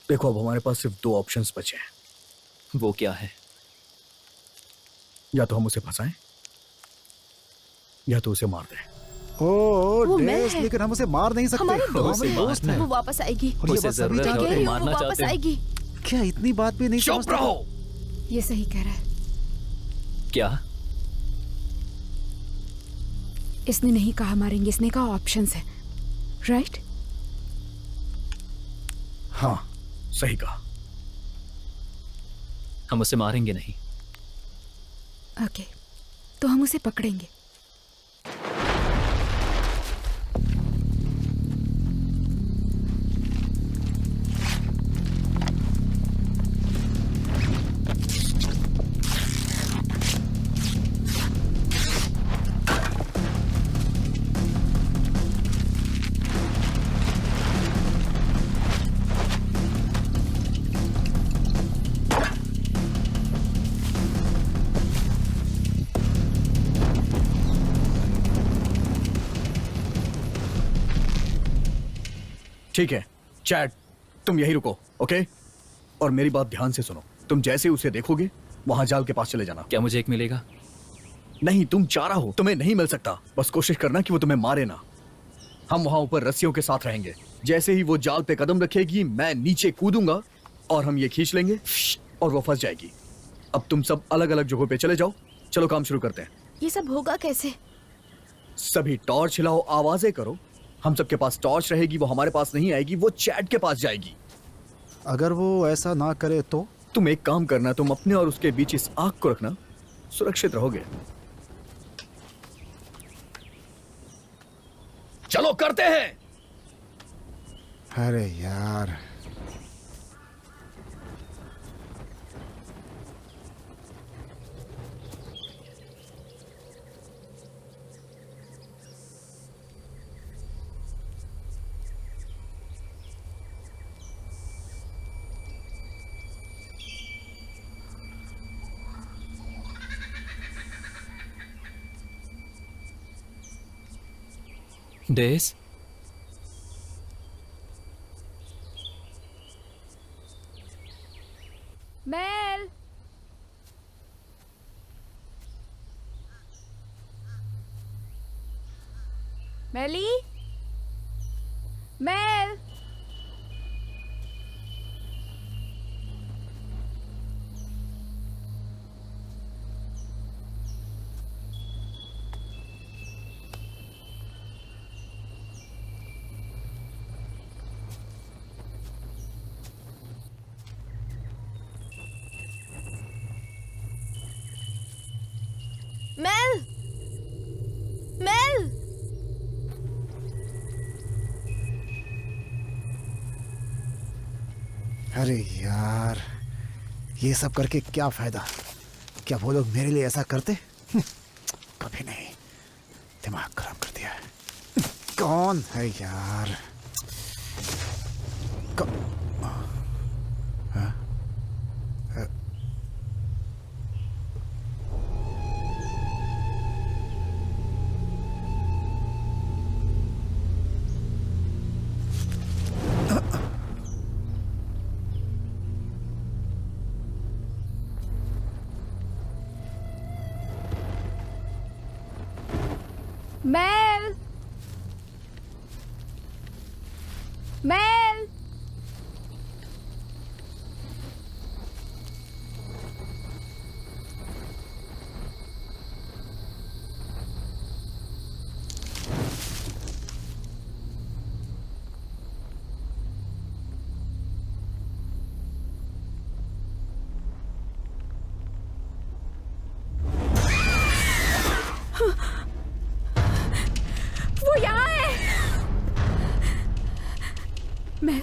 Speaker 3: देखो, अब हमारे पास सिर्फ 2 ऑप्शंस बचे हैं।
Speaker 4: वो क्या है?
Speaker 3: या तो हम उसे फंसाएं, या तो उसे मार दें।
Speaker 1: वो मैं
Speaker 5: डैस,
Speaker 1: है।
Speaker 5: लेकिन हम उसे मार नहीं सकते।
Speaker 1: हमारे
Speaker 5: वो
Speaker 1: दोस्त
Speaker 5: हमारे
Speaker 4: हैं।
Speaker 5: दोस्त हैं।
Speaker 1: वो वापस आएगी।
Speaker 5: और ये
Speaker 4: उसे
Speaker 5: बात सभी
Speaker 4: जरूरत है
Speaker 5: जानते
Speaker 4: और
Speaker 1: कह रही
Speaker 4: तुम
Speaker 1: हूँ, वो
Speaker 4: मारना
Speaker 1: वापस
Speaker 4: चाहते हो।
Speaker 1: आएगी।
Speaker 5: हैं। क्या इतनी बात भी नहीं
Speaker 3: चुप
Speaker 5: समझते?
Speaker 3: रहो।
Speaker 2: ये सही कह रहा है।
Speaker 4: क्या?
Speaker 2: इसने नहीं कहा मारेंगे, इसने कहा ऑप्शंस है, राइट?
Speaker 3: हाँ, सही कहा।
Speaker 4: हम उसे मारेंगे नहीं।
Speaker 2: ओके, तो हम उसे पकड़ेंगे।
Speaker 3: ठीक है चैट, तुम यहीं रुको, ओके? और मेरी बात ध्यान से सुनो। तुम जैसे उसे देखोगे, वहां जाल के पास चले जाना।
Speaker 4: क्या मुझे एक मिलेगा?
Speaker 3: नहीं, तुम चारा हो, तुम्हें नहीं मिल सकता। बस कोशिश करना कि वो तुम्हें मारे ना। हम वहां ऊपर रस्सियों के साथ रहेंगे। जैसे ही वो जाल पे कदम रखेगी, मैं नीचे कूदूंगा और हम ये खींच लेंगे और वो फंस जाएगी। अब तुम सब अलग अलग जगहों पे चले जाओ। चलो काम शुरू करते हैं।
Speaker 1: ये सब होगा कैसे?
Speaker 3: सभी टॉर्च हिलाओ, आवाजें करो। हम सबके पास टॉर्च रहेगी, वो हमारे पास नहीं आएगी, वो चैट के पास जाएगी।
Speaker 5: अगर वो ऐसा ना करे तो?
Speaker 3: तुम एक काम करना, तुम अपने और उसके बीच इस आग को रखना, सुरक्षित रहोगे। चलो करते हैं।
Speaker 5: अरे यार,
Speaker 4: डेस,
Speaker 2: मेल, मेली, मेल।
Speaker 1: मेल, मेल।
Speaker 5: अरे यार, ये सब करके क्या फायदा? क्या वो लोग मेरे लिए ऐसा करते? कभी नहीं। दिमाग खराब कर दिया है। कौन है यार? हाँ?
Speaker 2: मेल, मेल। वो यहाँ है। मैं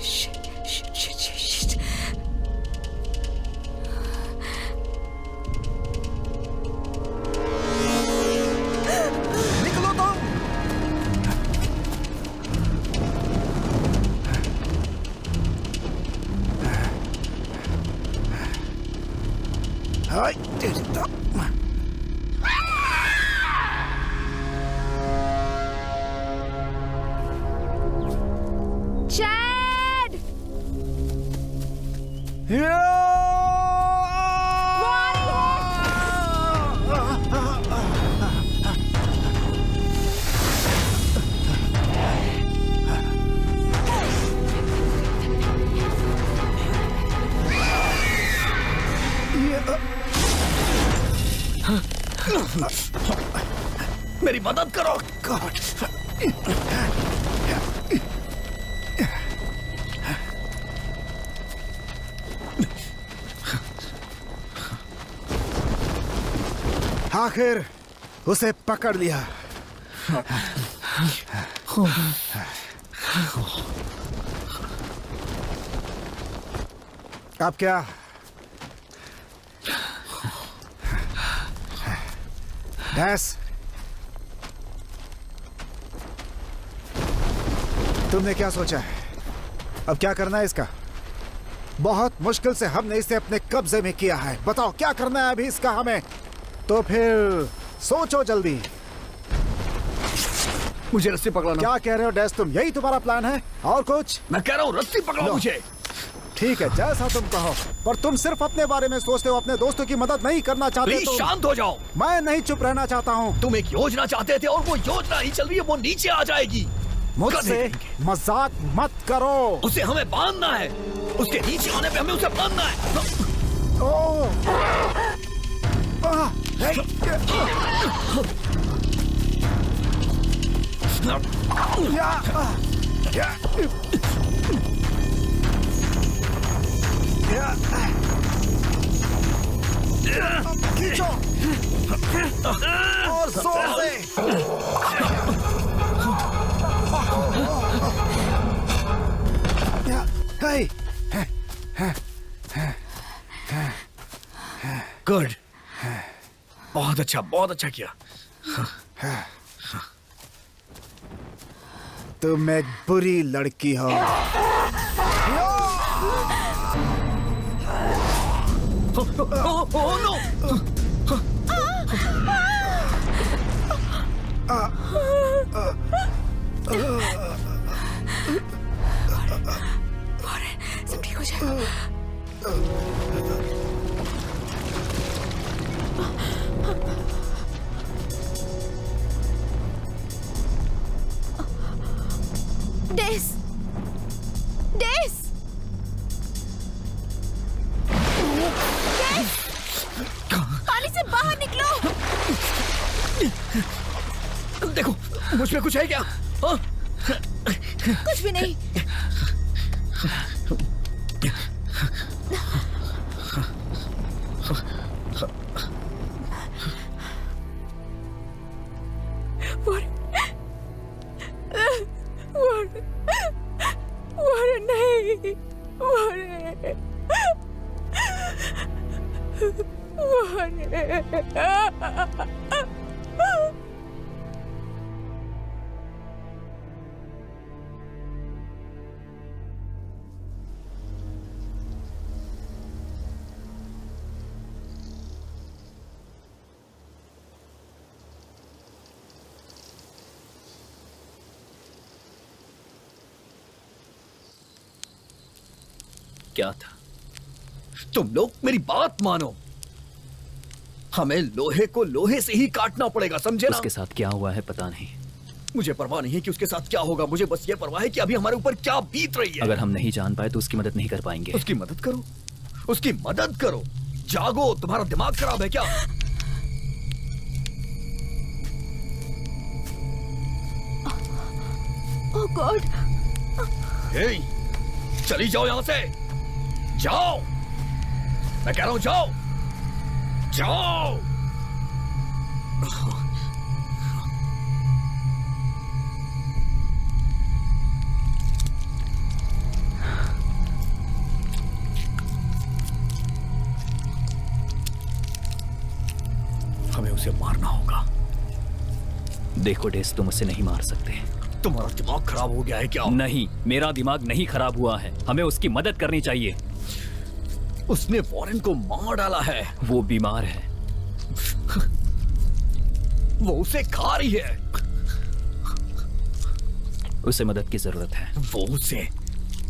Speaker 2: Shit.
Speaker 5: निकलो तुम! हाय, तेरी तो।
Speaker 2: चैड!
Speaker 3: मेरी मदद करो।
Speaker 5: गॉड! आखिर उसे पकड़ लिया। अब क्या? डैस, तुमने क्या सोचा है? अब क्या करना है इसका? बहुत मुश्किल से हमने इसे अपने कब्जे में किया है। बताओ क्या करना है अभी इसका हमें? तो फिर सोचो जल्दी।
Speaker 3: मुझे रस्सी पकड़ाना।
Speaker 5: क्या कह रहे हो डैस तुम? यही तुम्हारा प्लान है? और कुछ?
Speaker 3: मैं कह रहा हूँ रस्सी पकड़ो
Speaker 5: लो।
Speaker 3: मुझे।
Speaker 5: ठीक है, जैसा तुम कहो। पर तुम सिर्फ अपने बारे में सोचते हो, अपने दोस्तों की मदद नहीं करना चाहते।
Speaker 3: प्लीज शांत हो जाओ।
Speaker 5: मैं नहीं चुप रहना चाहता हूँ।
Speaker 3: तुम एक योजना चाहते थे और वो योजना ही चल रही है, वो नीचे आ जाएगी।
Speaker 5: मुझसे मजाक मत करो।
Speaker 3: उसे हमें बांधना है। उसके नीचे आने पे हमें उसे बांधना है।
Speaker 5: ओह! हे! खींचो और जोर से।
Speaker 3: गुड, बहुत अच्छा किया।
Speaker 5: तुम एक बुरी लड़की हो।
Speaker 3: Oh no!
Speaker 2: सब ठीक हो जाएगा। डेस, डेस, डेस, पानी से बाहर निकलो।
Speaker 3: देखो, मुझ में कुछ है क्या? हाँ?
Speaker 2: कुछ भी नहीं। नहीं,
Speaker 4: क्या था?
Speaker 3: तुम लोग मेरी बात मानो। हमें लोहे को लोहे से ही काटना पड़ेगा, समझे ना?
Speaker 4: उसके साथ क्या हुआ है पता नहीं।
Speaker 3: मुझे परवाह नहीं है कि उसके साथ क्या होगा, मुझे बस ये परवाह है कि अभी हमारे ऊपर क्या बीत रही है।
Speaker 4: अगर हम नहीं जान पाए तो उसकी मदद नहीं कर पाएंगे।
Speaker 3: उसकी मदद करो, उसकी मदद करो। जागो, तुम्हारा दिमाग खराब है क्या?
Speaker 2: ओह गॉड,
Speaker 3: हे, चली जाओ यहां से, जाओ। मैं कह रहा हूं जाओ, जाओ। हमें उसे मारना होगा।
Speaker 4: देखो डेस, तुम उसे नहीं मार सकते।
Speaker 3: तुम्हारा दिमाग खराब हो गया है क्या?
Speaker 4: नहीं, मेरा दिमाग नहीं खराब हुआ है। हमें उसकी मदद करनी चाहिए।
Speaker 3: उसने वॉरेन को मार डाला है।
Speaker 4: वो बीमार है।
Speaker 3: वो उसे खा रही है।
Speaker 4: उसे मदद की जरूरत है।
Speaker 3: वो उसे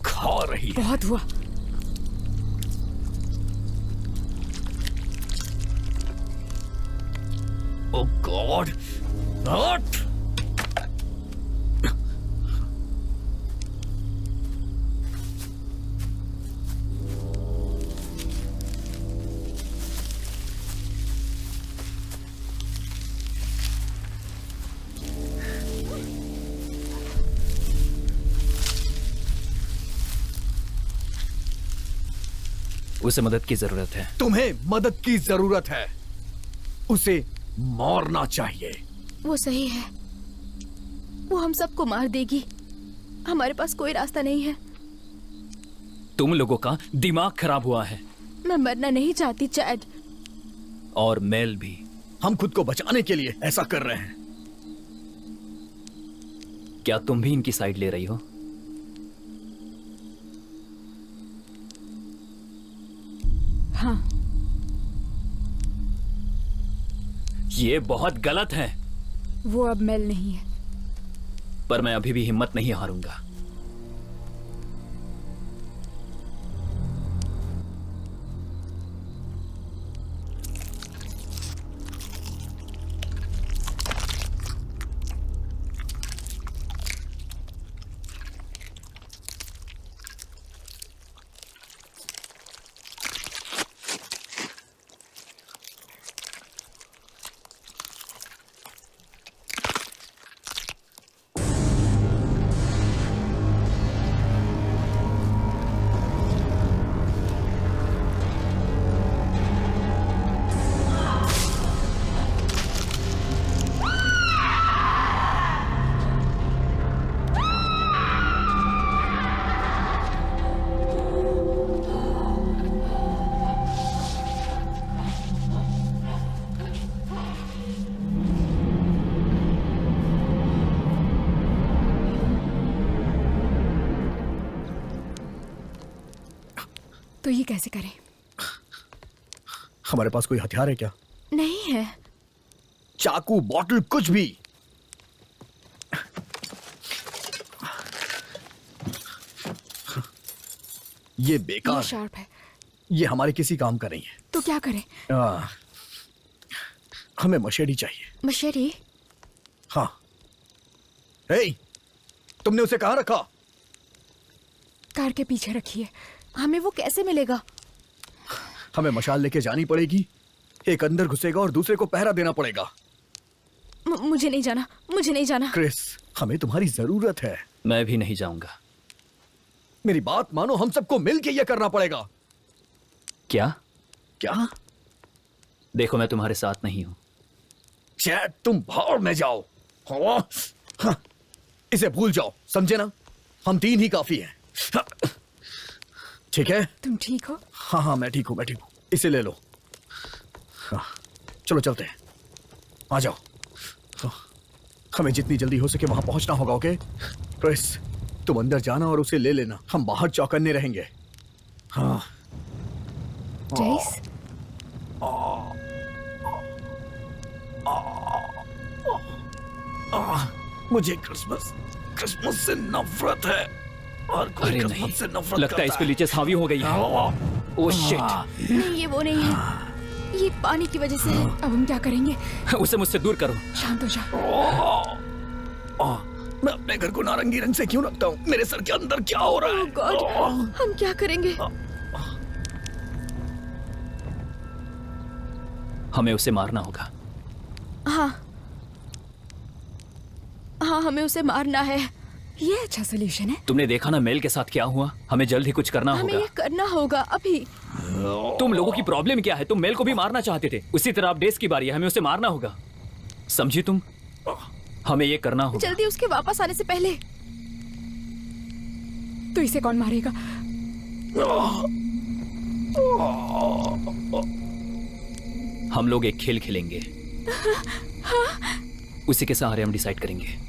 Speaker 3: खा रही है।
Speaker 2: बहुत हुआ।
Speaker 3: ओह गॉड, नॉट।
Speaker 4: उसे मदद की जरूरत है।
Speaker 3: तुम्हें मदद की जरूरत है। उसे मारना चाहिए।
Speaker 2: वो सही है, वो हम सबको मार देगी। हमारे पास कोई रास्ता नहीं है।
Speaker 4: तुम लोगों का दिमाग खराब हुआ है।
Speaker 2: मैं मरना नहीं चाहती चैड।
Speaker 4: और मेल भी।
Speaker 3: हम खुद को बचाने के लिए ऐसा कर रहे हैं।
Speaker 4: क्या तुम भी इनकी साइड ले रही हो?
Speaker 2: हाँ,
Speaker 4: ये बहुत गलत है।
Speaker 2: वो अब मेल नहीं है।
Speaker 4: पर मैं अभी भी हिम्मत नहीं हारूंगा।
Speaker 2: तो ये कैसे करें?
Speaker 3: हमारे पास कोई हथियार है क्या?
Speaker 2: नहीं है।
Speaker 3: चाकू, बॉटल, कुछ भी? ये
Speaker 2: ये
Speaker 3: बेकार है।
Speaker 2: शार्प है,
Speaker 3: ये हमारे किसी काम का नहीं है।
Speaker 2: तो क्या करें?
Speaker 3: हमें मशेडी चाहिए।
Speaker 2: मशेरी?
Speaker 3: हाँ। हे, तुमने उसे कहाँ रखा?
Speaker 2: कार के पीछे रखी है। हमें वो कैसे मिलेगा?
Speaker 3: हमें मशाल लेके जानी पड़ेगी। एक अंदर घुसेगा और दूसरे को पहरा देना पड़ेगा।
Speaker 2: मुझे नहीं जाना, मुझे नहीं जाना।
Speaker 3: क्रिस, हमें तुम्हारी जरूरत है।
Speaker 4: मैं भी नहीं जाऊंगा।
Speaker 3: मेरी बात मानो, हम सबको मिलके ये करना पड़ेगा।
Speaker 4: क्या?
Speaker 3: क्या?
Speaker 4: देखो, मैं तुम्हारे साथ नहीं हूं।
Speaker 3: चैट, तुम भाड़ में जाओ। हाँ, इसे भूल जाओ, समझे ना? हम 3 ही काफी हैं। हाँ, ठीक है?
Speaker 2: तुम ठीक हो?
Speaker 3: हाँ हाँ, मैं ठीक हूँ, मैं ठीक हूँ। इसे ले लो। हाँ, चलो चलते हैं। आ जाओ। हाँ, हमें जितनी जल्दी हो सके वहां पहुंचना होगा, ओके? क्रिस, तुम अंदर जाना और उसे ले लेना। हम बाहर चौकन्ने रहेंगे। हाँ।
Speaker 2: जैस?
Speaker 3: मुझे क्रिसमस से नफरत है। और कोई
Speaker 4: अरे
Speaker 3: क्रिसमस
Speaker 4: नहीं,
Speaker 3: से नफरत
Speaker 4: लगता है इस पे लीचेस हावी हो गई है। Oh shit.
Speaker 2: नहीं, ये वो नहीं है। ये पानी की वजह से है। अब हम क्या करेंगे?
Speaker 4: उसे मुझसे दूर करो।
Speaker 2: शांत हो जा।
Speaker 3: मैं अपने घर को नारंगी रंग से क्यों रखता हूँ? मेरे सर के अंदर क्या हो रहा है?
Speaker 2: गॉड, हम क्या करेंगे?
Speaker 4: हमें उसे मारना होगा।
Speaker 2: हाँ हाँ, हमें उसे मारना है। ये अच्छा सोल्यूशन है।
Speaker 4: तुमने देखा ना मेल के साथ क्या हुआ? हमें जल्द ही कुछ करना
Speaker 2: हमें
Speaker 4: होगा।
Speaker 2: ये करना होगा अभी।
Speaker 4: तुम लोगों की प्रॉब्लम क्या है? तुम मेल को भी मारना चाहते थे। उसी तरह अब डेस की बारी है, हमें उसे मारना होगा। समझी तुम? हमें ये करना होगा।
Speaker 2: जल्दी उसके वापस आने से पहले। तो इसे कौन मारेगा?
Speaker 4: हम लोग एक खेल खेलेंगे। उसी के सहारे हम डिसाइड करेंगे।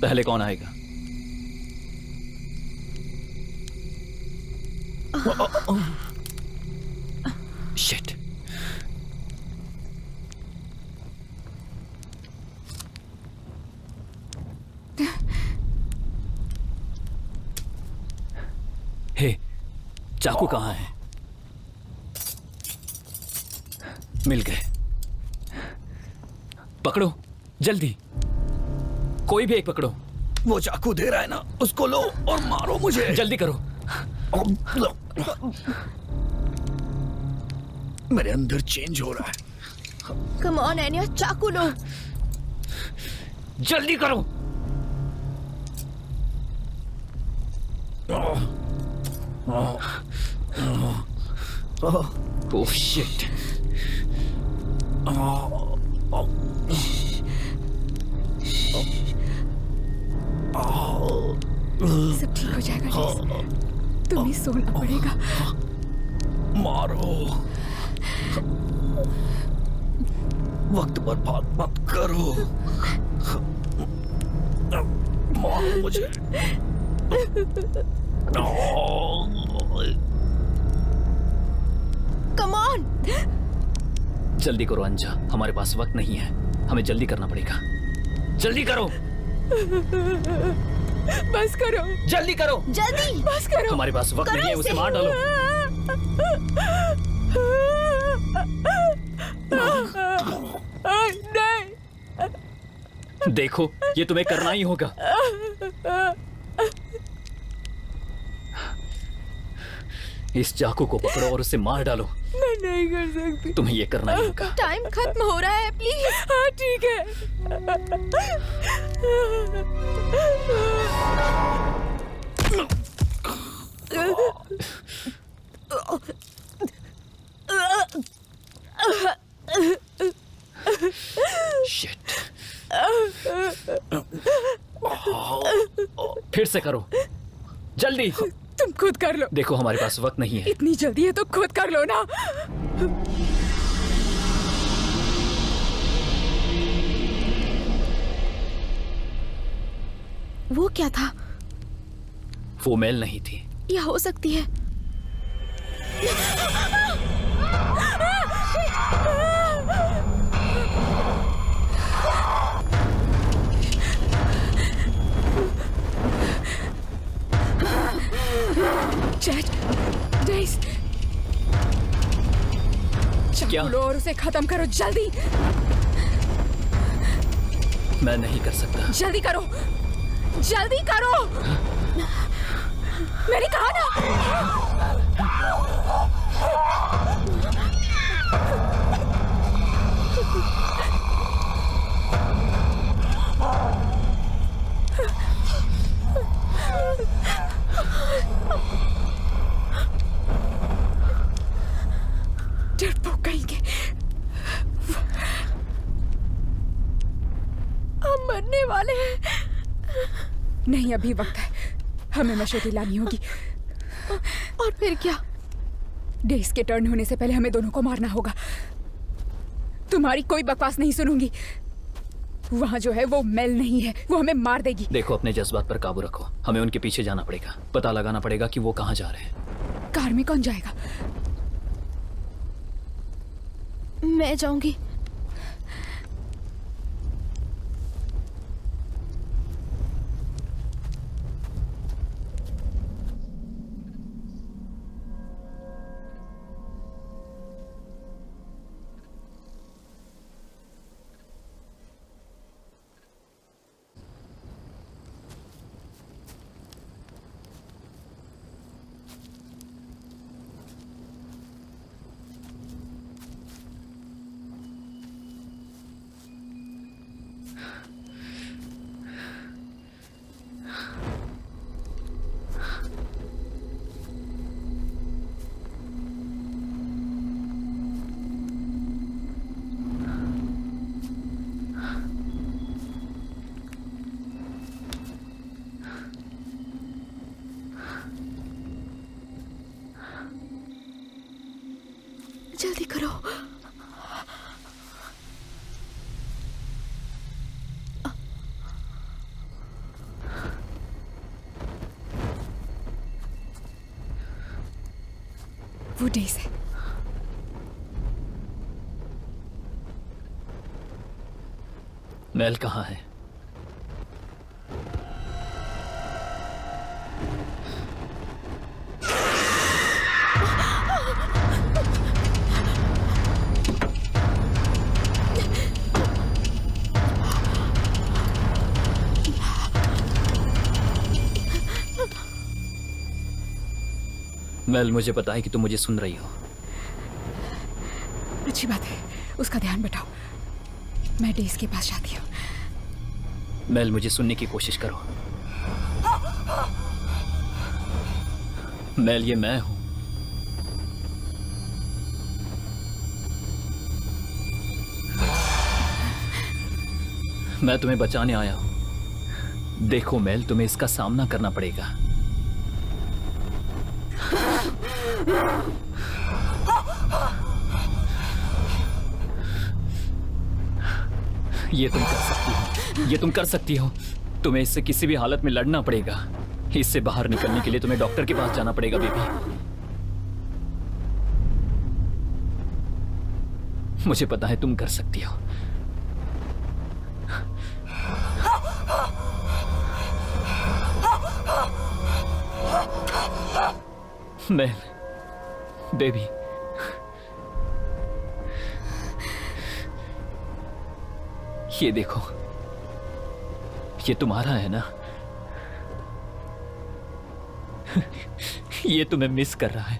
Speaker 4: पहले कौन आएगा? शिट। हे, चाकू कहाँ है? मिल गए। पकड़ो जल्दी, कोई भी एक पकड़ो।
Speaker 3: वो चाकू दे रहा है ना, उसको लो और मारो मुझे।
Speaker 4: जल्दी करो।
Speaker 3: लो। मेरे अंदर चेंज हो रहा है।
Speaker 2: कम ऑन एनिया, चाकू लो।
Speaker 4: जल्दी करो। Oh shit.
Speaker 2: सब ठीक हो जाएगा जैस। तुम्हें सोना पड़ेगा।
Speaker 3: मारो। वक्त बर्बाद मत करो। मारो मुझे।
Speaker 2: Come on.
Speaker 4: जल्दी करो अंजा, हमारे पास वक्त नहीं है। हमें जल्दी करना पड़ेगा। जल्दी करो।
Speaker 2: बस करो,
Speaker 4: जल्दी करो।
Speaker 2: जल्दी बस करो।
Speaker 4: हमारे पास वक्त नहीं है, उसे मार डालो।
Speaker 2: नहीं।
Speaker 4: देखो, ये तुम्हें करना ही होगा। इस चाकू को पकड़ो और उसे मार डालो।
Speaker 2: मैं नहीं कर सकती।
Speaker 4: तुम्हें ये करना ही होगा।
Speaker 2: टाइम खत्म हो रहा है, प्लीज। हाँ ठीक है।
Speaker 4: शिट। फिर से करो, जल्दी।
Speaker 2: तुम खुद कर लो।
Speaker 4: देखो, हमारे पास वक्त नहीं है।
Speaker 2: इतनी जल्दी है तो खुद कर लो ना। वो क्या था?
Speaker 4: वो मेल नहीं थी।
Speaker 2: या हो सकती है। चैट, डेस,
Speaker 4: क्या?
Speaker 2: चाकू लो और उसे खत्म करो जल्दी।
Speaker 4: मैं नहीं कर सकता।
Speaker 2: जल्दी करो, जल्दी करो। मैंने कहा ना। डरपोक कहेंगे। हम मरने वाले हैं। नहीं, अभी वक्त है। हमें मशहूरी लानी होगी। और फिर क्या? डेज के टर्न होने से पहले हमें दोनों को मारना होगा। तुम्हारी कोई बकवास नहीं सुनूंगी। वहाँ जो है वो मेल नहीं है, वो हमें मार देगी।
Speaker 4: देखो, अपने जज्बात पर काबू रखो। हमें उनके पीछे जाना पड़ेगा, पता लगाना पड़ेगा कि वो कहाँ जा रहे हैं।
Speaker 2: कार में कौन जाएगा?
Speaker 1: मैं जाऊंगी। जल्दी करो।
Speaker 2: वो डेज है।
Speaker 4: मेल कहाँ है? मेल, मुझे पता है कि तुम मुझे सुन रही हो।
Speaker 2: अच्छी बात है, उसका ध्यान बटाओ। मैं डेज के पास जाती हूँ।
Speaker 4: मेल, मुझे सुनने की कोशिश करो। मेल, ये मैं हूं। मैं तुम्हें बचाने आया हूं। देखो मेल, तुम्हें इसका सामना करना पड़ेगा। ये तुम कर सकती हो, ये तुम कर सकती हो। तुम्हें इससे किसी भी हालत में लड़ना पड़ेगा। इससे बाहर निकलने के लिए तुम्हें डॉक्टर के पास जाना पड़ेगा बेबी। मुझे पता है तुम कर सकती हो। मेल, बेबी, ये देखो, ये तुम्हारा है ना? ये तुम्हें मिस कर रहा है।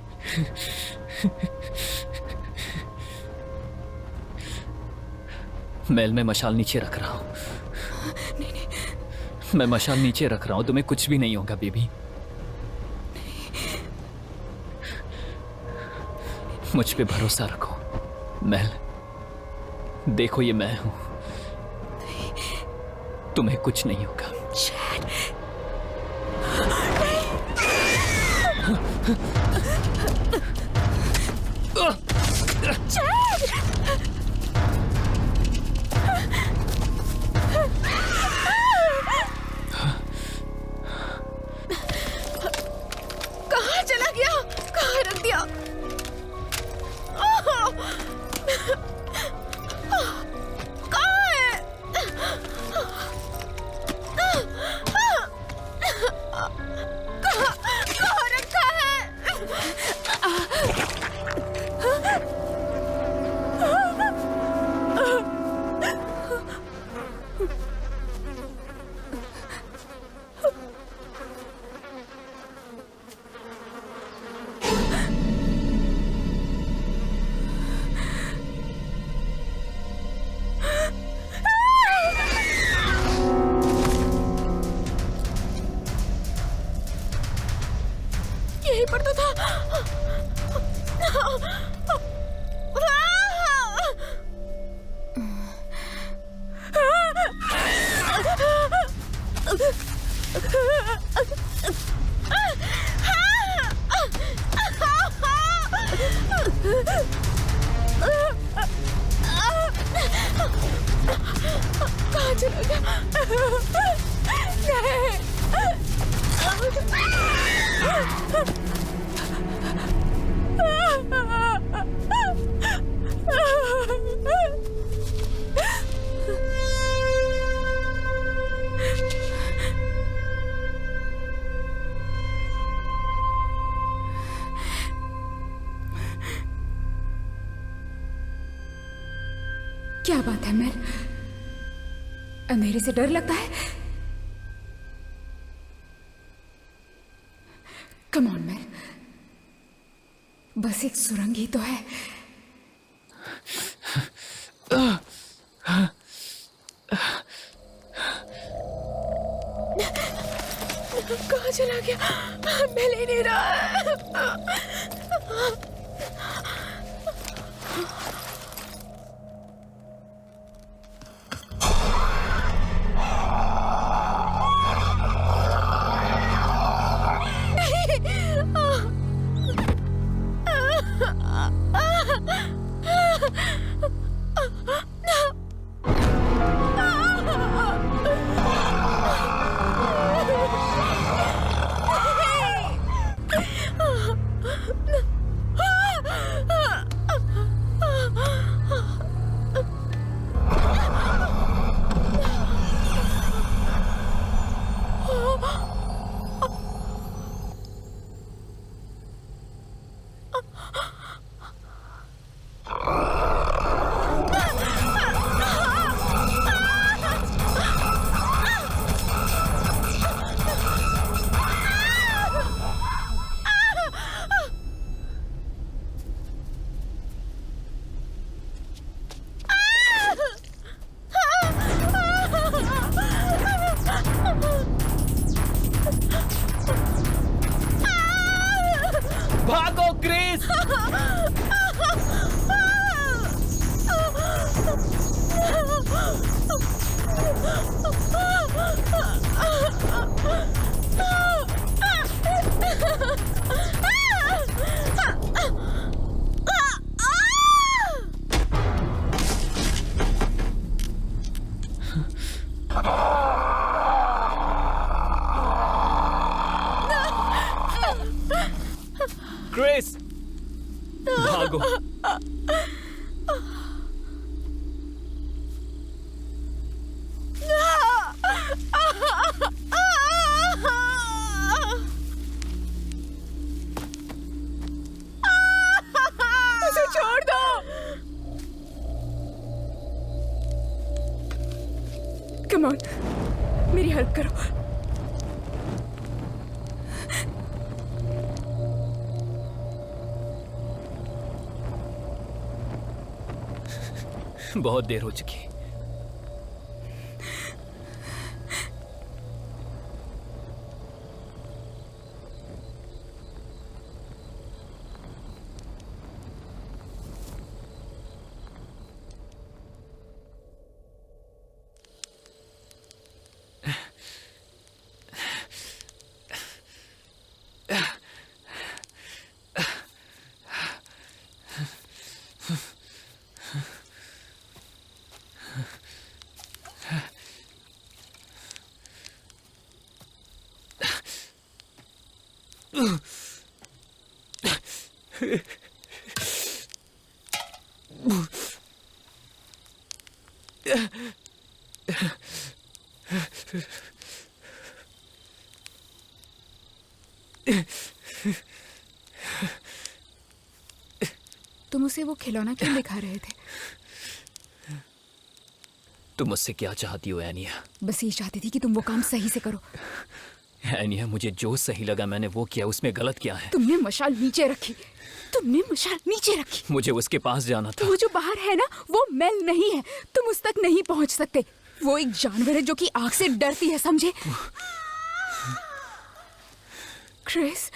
Speaker 4: मेल, मैं मशाल नीचे रख रहा हूं। मैं मशाल नीचे रख रहा हूं, तुम्हें कुछ भी नहीं होगा बेबी। मुझ पे भरोसा रखो मेल। देखो, ये मैं हूं, तुम्हें कुछ नहीं होगा।
Speaker 2: कहाँ चला गया? कहाँ रख दिया? कहाँ है? कहाँ रखा है? यहीं पर तो था। कहाँ चला गया? क्या बात है मेल? अंधेरे से डर लगता है? कम ऑन मेल, बस एक सुरंग ही तो है। कहाँ चला गया? मिल ही नहीं रहा है।
Speaker 4: भागो क्रिस! क्रिस, भागो!
Speaker 2: उसे छोड़ दो। कम ऑन, मेरी हेल्प करो।
Speaker 4: बहुत देर हो चुकी।
Speaker 2: तुम उसे वो खिलौना क्यों दिखा रहे थे?
Speaker 4: तुम मुझसे क्या चाहती हो एनिया?
Speaker 2: बस ये चाहती थी कि तुम वो काम सही से करो।
Speaker 4: एनिया, मुझे जो सही लगा मैंने वो किया, उसमें गलत क्या है?
Speaker 2: तुमने मशाल नीचे रखी। तुमने मशाल नीचे रखी।
Speaker 4: मुझे उसके पास जाना था।
Speaker 2: वो जो बाहर है ना, वो मेल नहीं है। तुम उस तक नहीं पहुंच सकते। वो एक जानवर है जो कि आग से डरती है, समझे? क्रिस,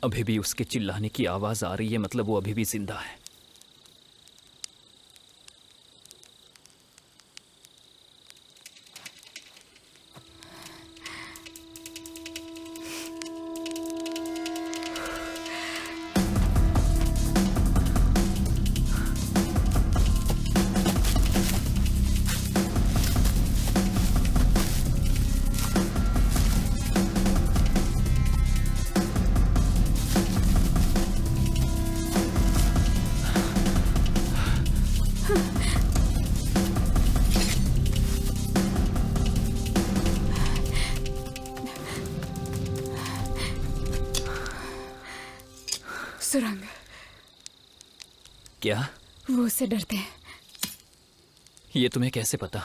Speaker 4: अभी भी उसके चिल्लाने की आवाज आ रही है, मतलब वो अभी भी जिंदा है।
Speaker 2: सुरंग।
Speaker 4: क्या?
Speaker 2: वो उससे डरते हैं
Speaker 4: ये तुम्हें कैसे पता?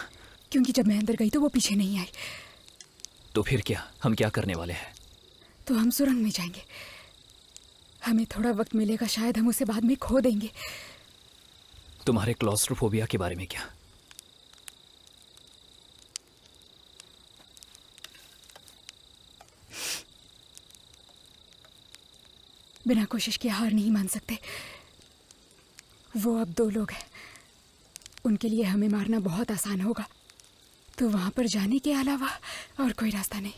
Speaker 2: क्योंकि जब मैं अंदर गई तो वो पीछे नहीं आई।
Speaker 4: तो फिर क्या, हम क्या करने वाले हैं?
Speaker 2: तो हम सुरंग में जाएंगे। हमें थोड़ा वक्त मिलेगा, शायद हम उसे बाद में खो देंगे।
Speaker 4: तुम्हारे क्लॉस्ट्रोफोबिया के बारे में क्या?
Speaker 2: बिना कोशिश के हार नहीं मान सकते। वो अब 2 लोग हैं, उनके लिए हमें मारना बहुत आसान होगा। तो वहां पर जाने के अलावा और कोई रास्ता नहीं।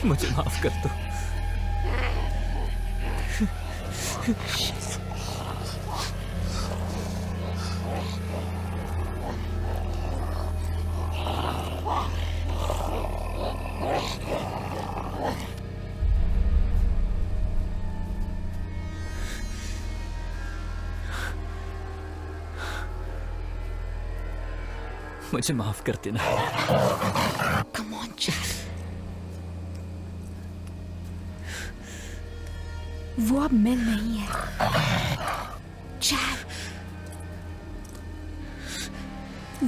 Speaker 4: मुझे माफ कर दो। मुझे माफ कर देना।
Speaker 2: Come on, Chad. वो अब मेल नहीं है। चैड,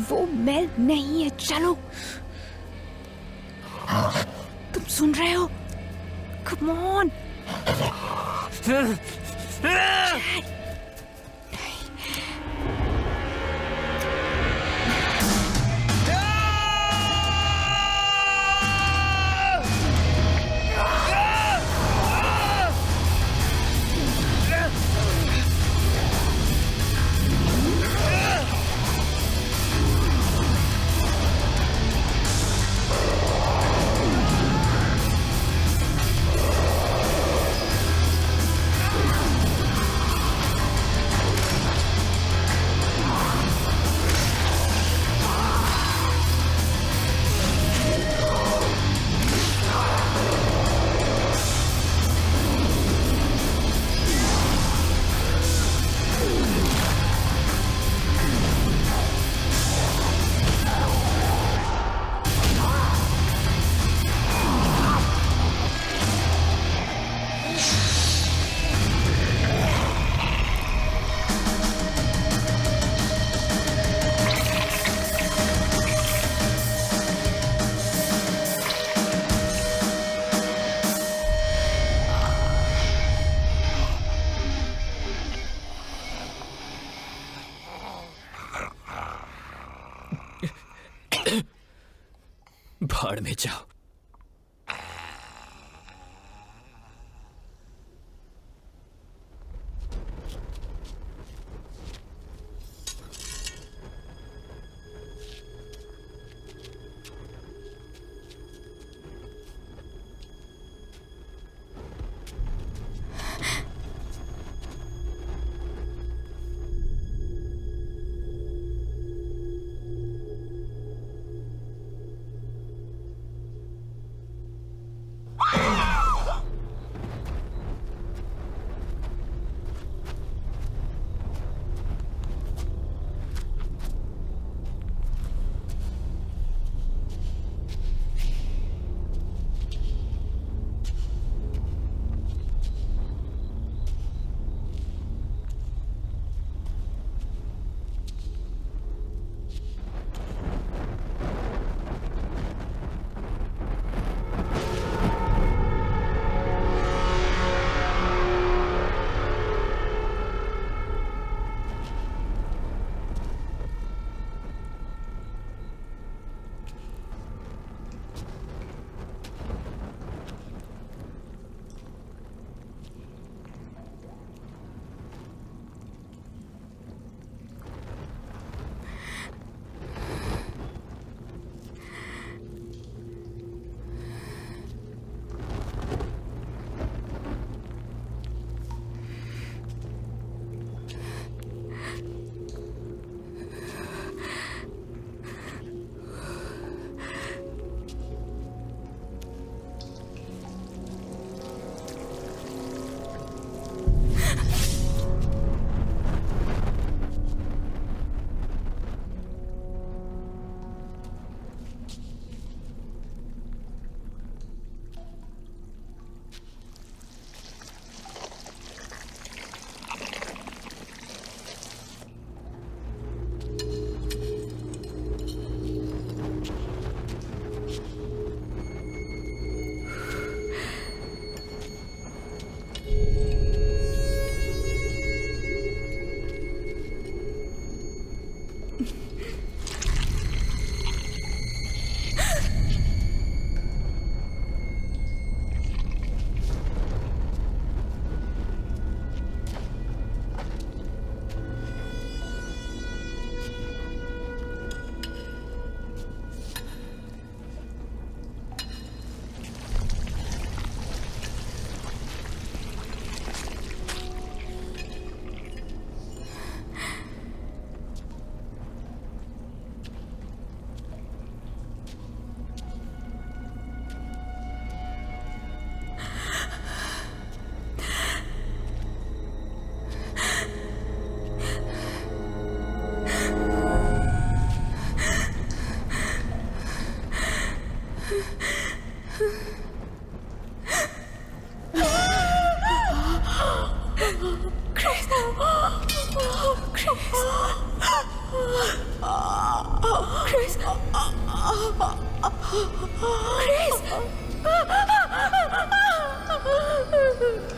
Speaker 2: वो मेल नहीं है। चलो, तुम सुन रहे हो? Come on. Chad. नहीं,
Speaker 4: भाड़ में जाओ।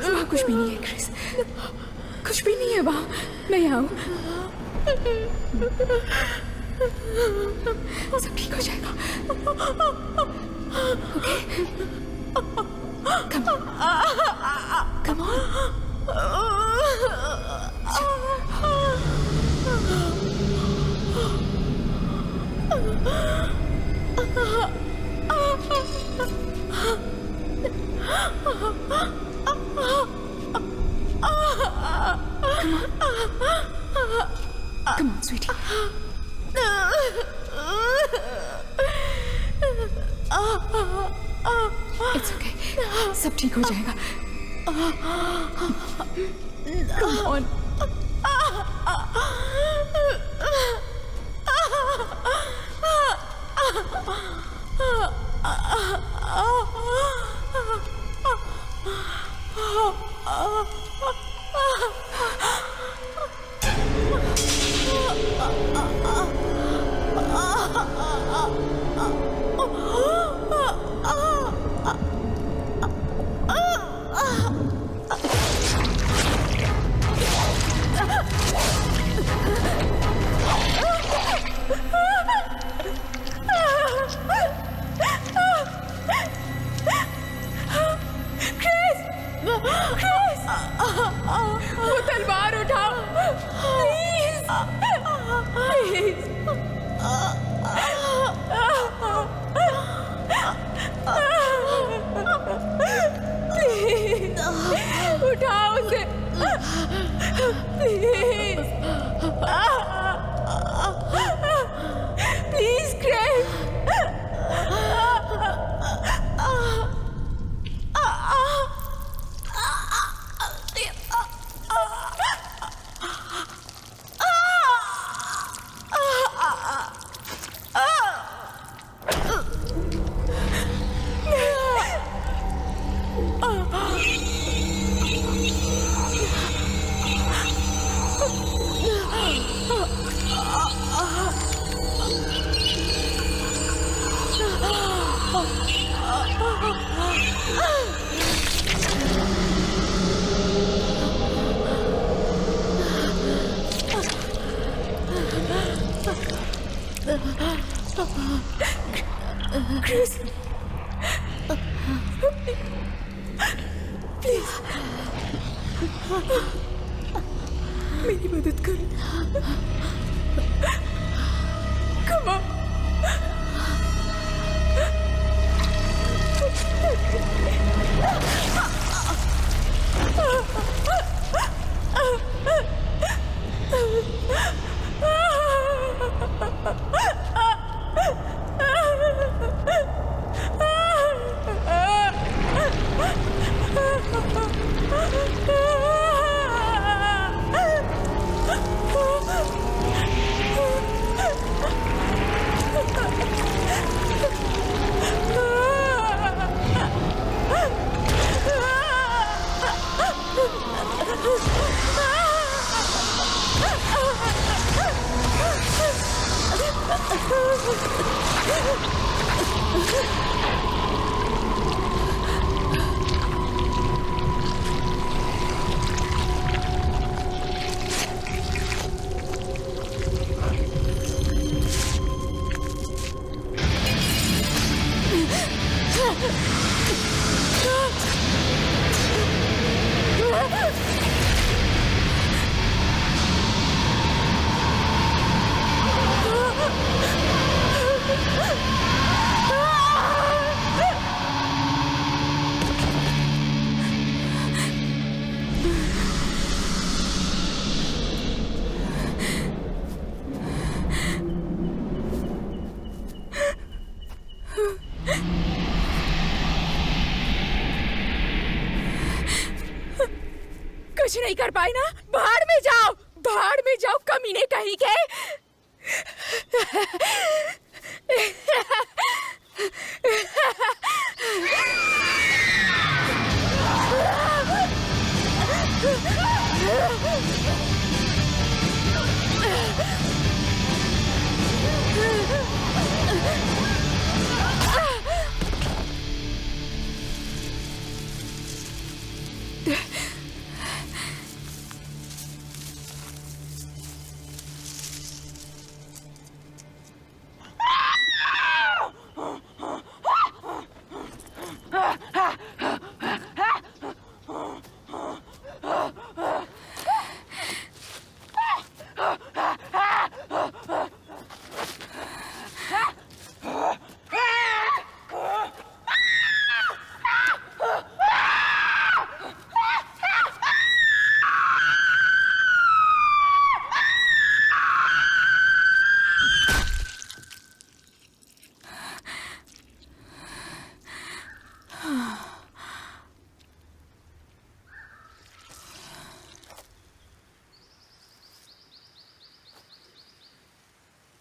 Speaker 2: वहाँ कुछ भी नहीं है क्रिस, कुछ भी नहीं है वहाँ। मैं यहाँ हूँ, सब ठीक हो जाएगा। Okay, come come on. Come on, sweetie. It's okay. सब ठीक हो जाएगा। Come on. Please Craig. Chris, please मेरी मदद करो। Come on. कुछ नहीं कर पाए ना? भाड़ में जाओ, भाड़ में जाओ कमीने कहीं के।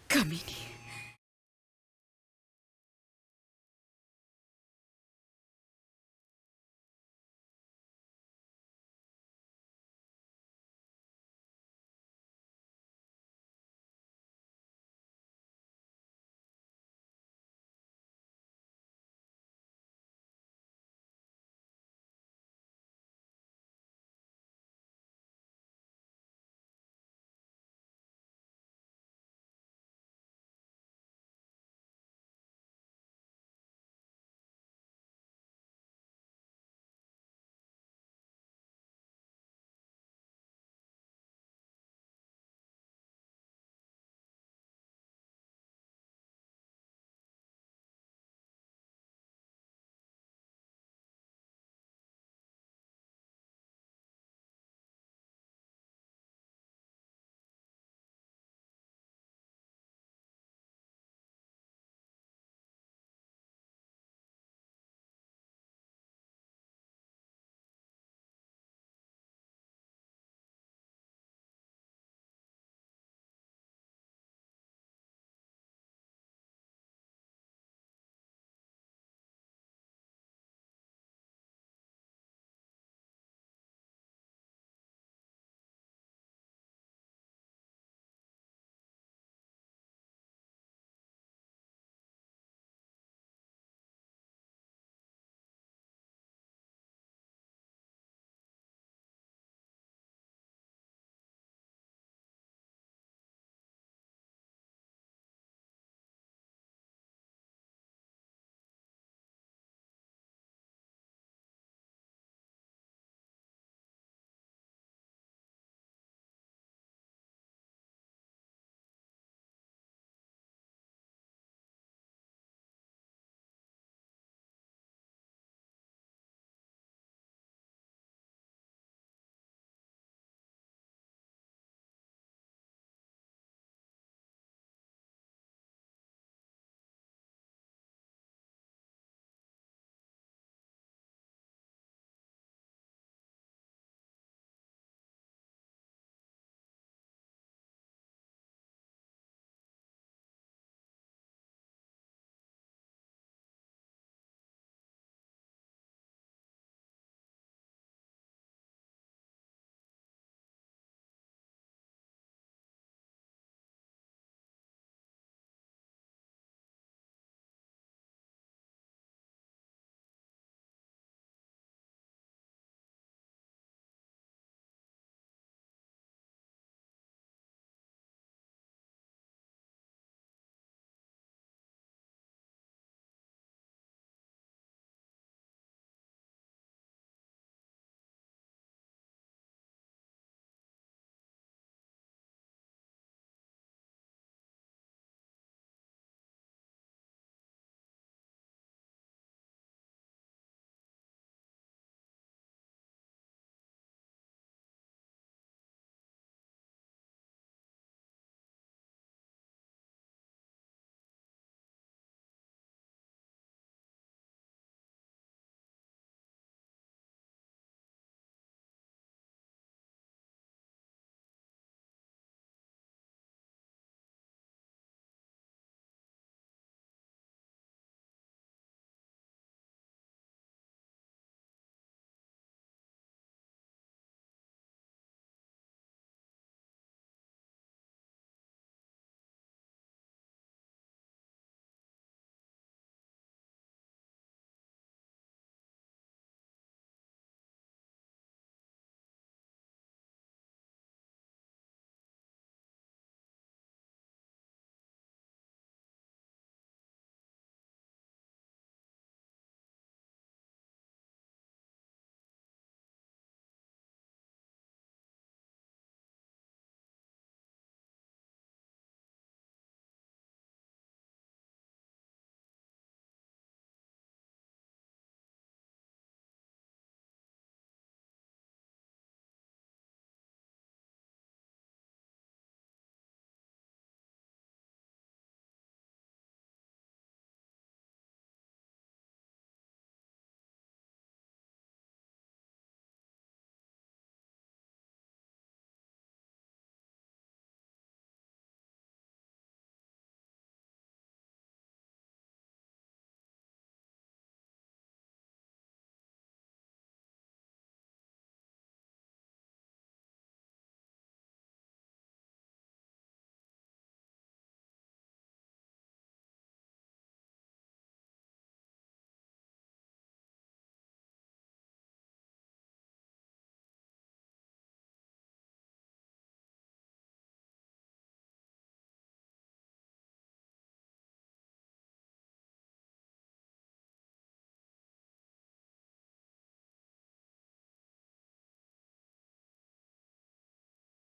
Speaker 2: कमीनी।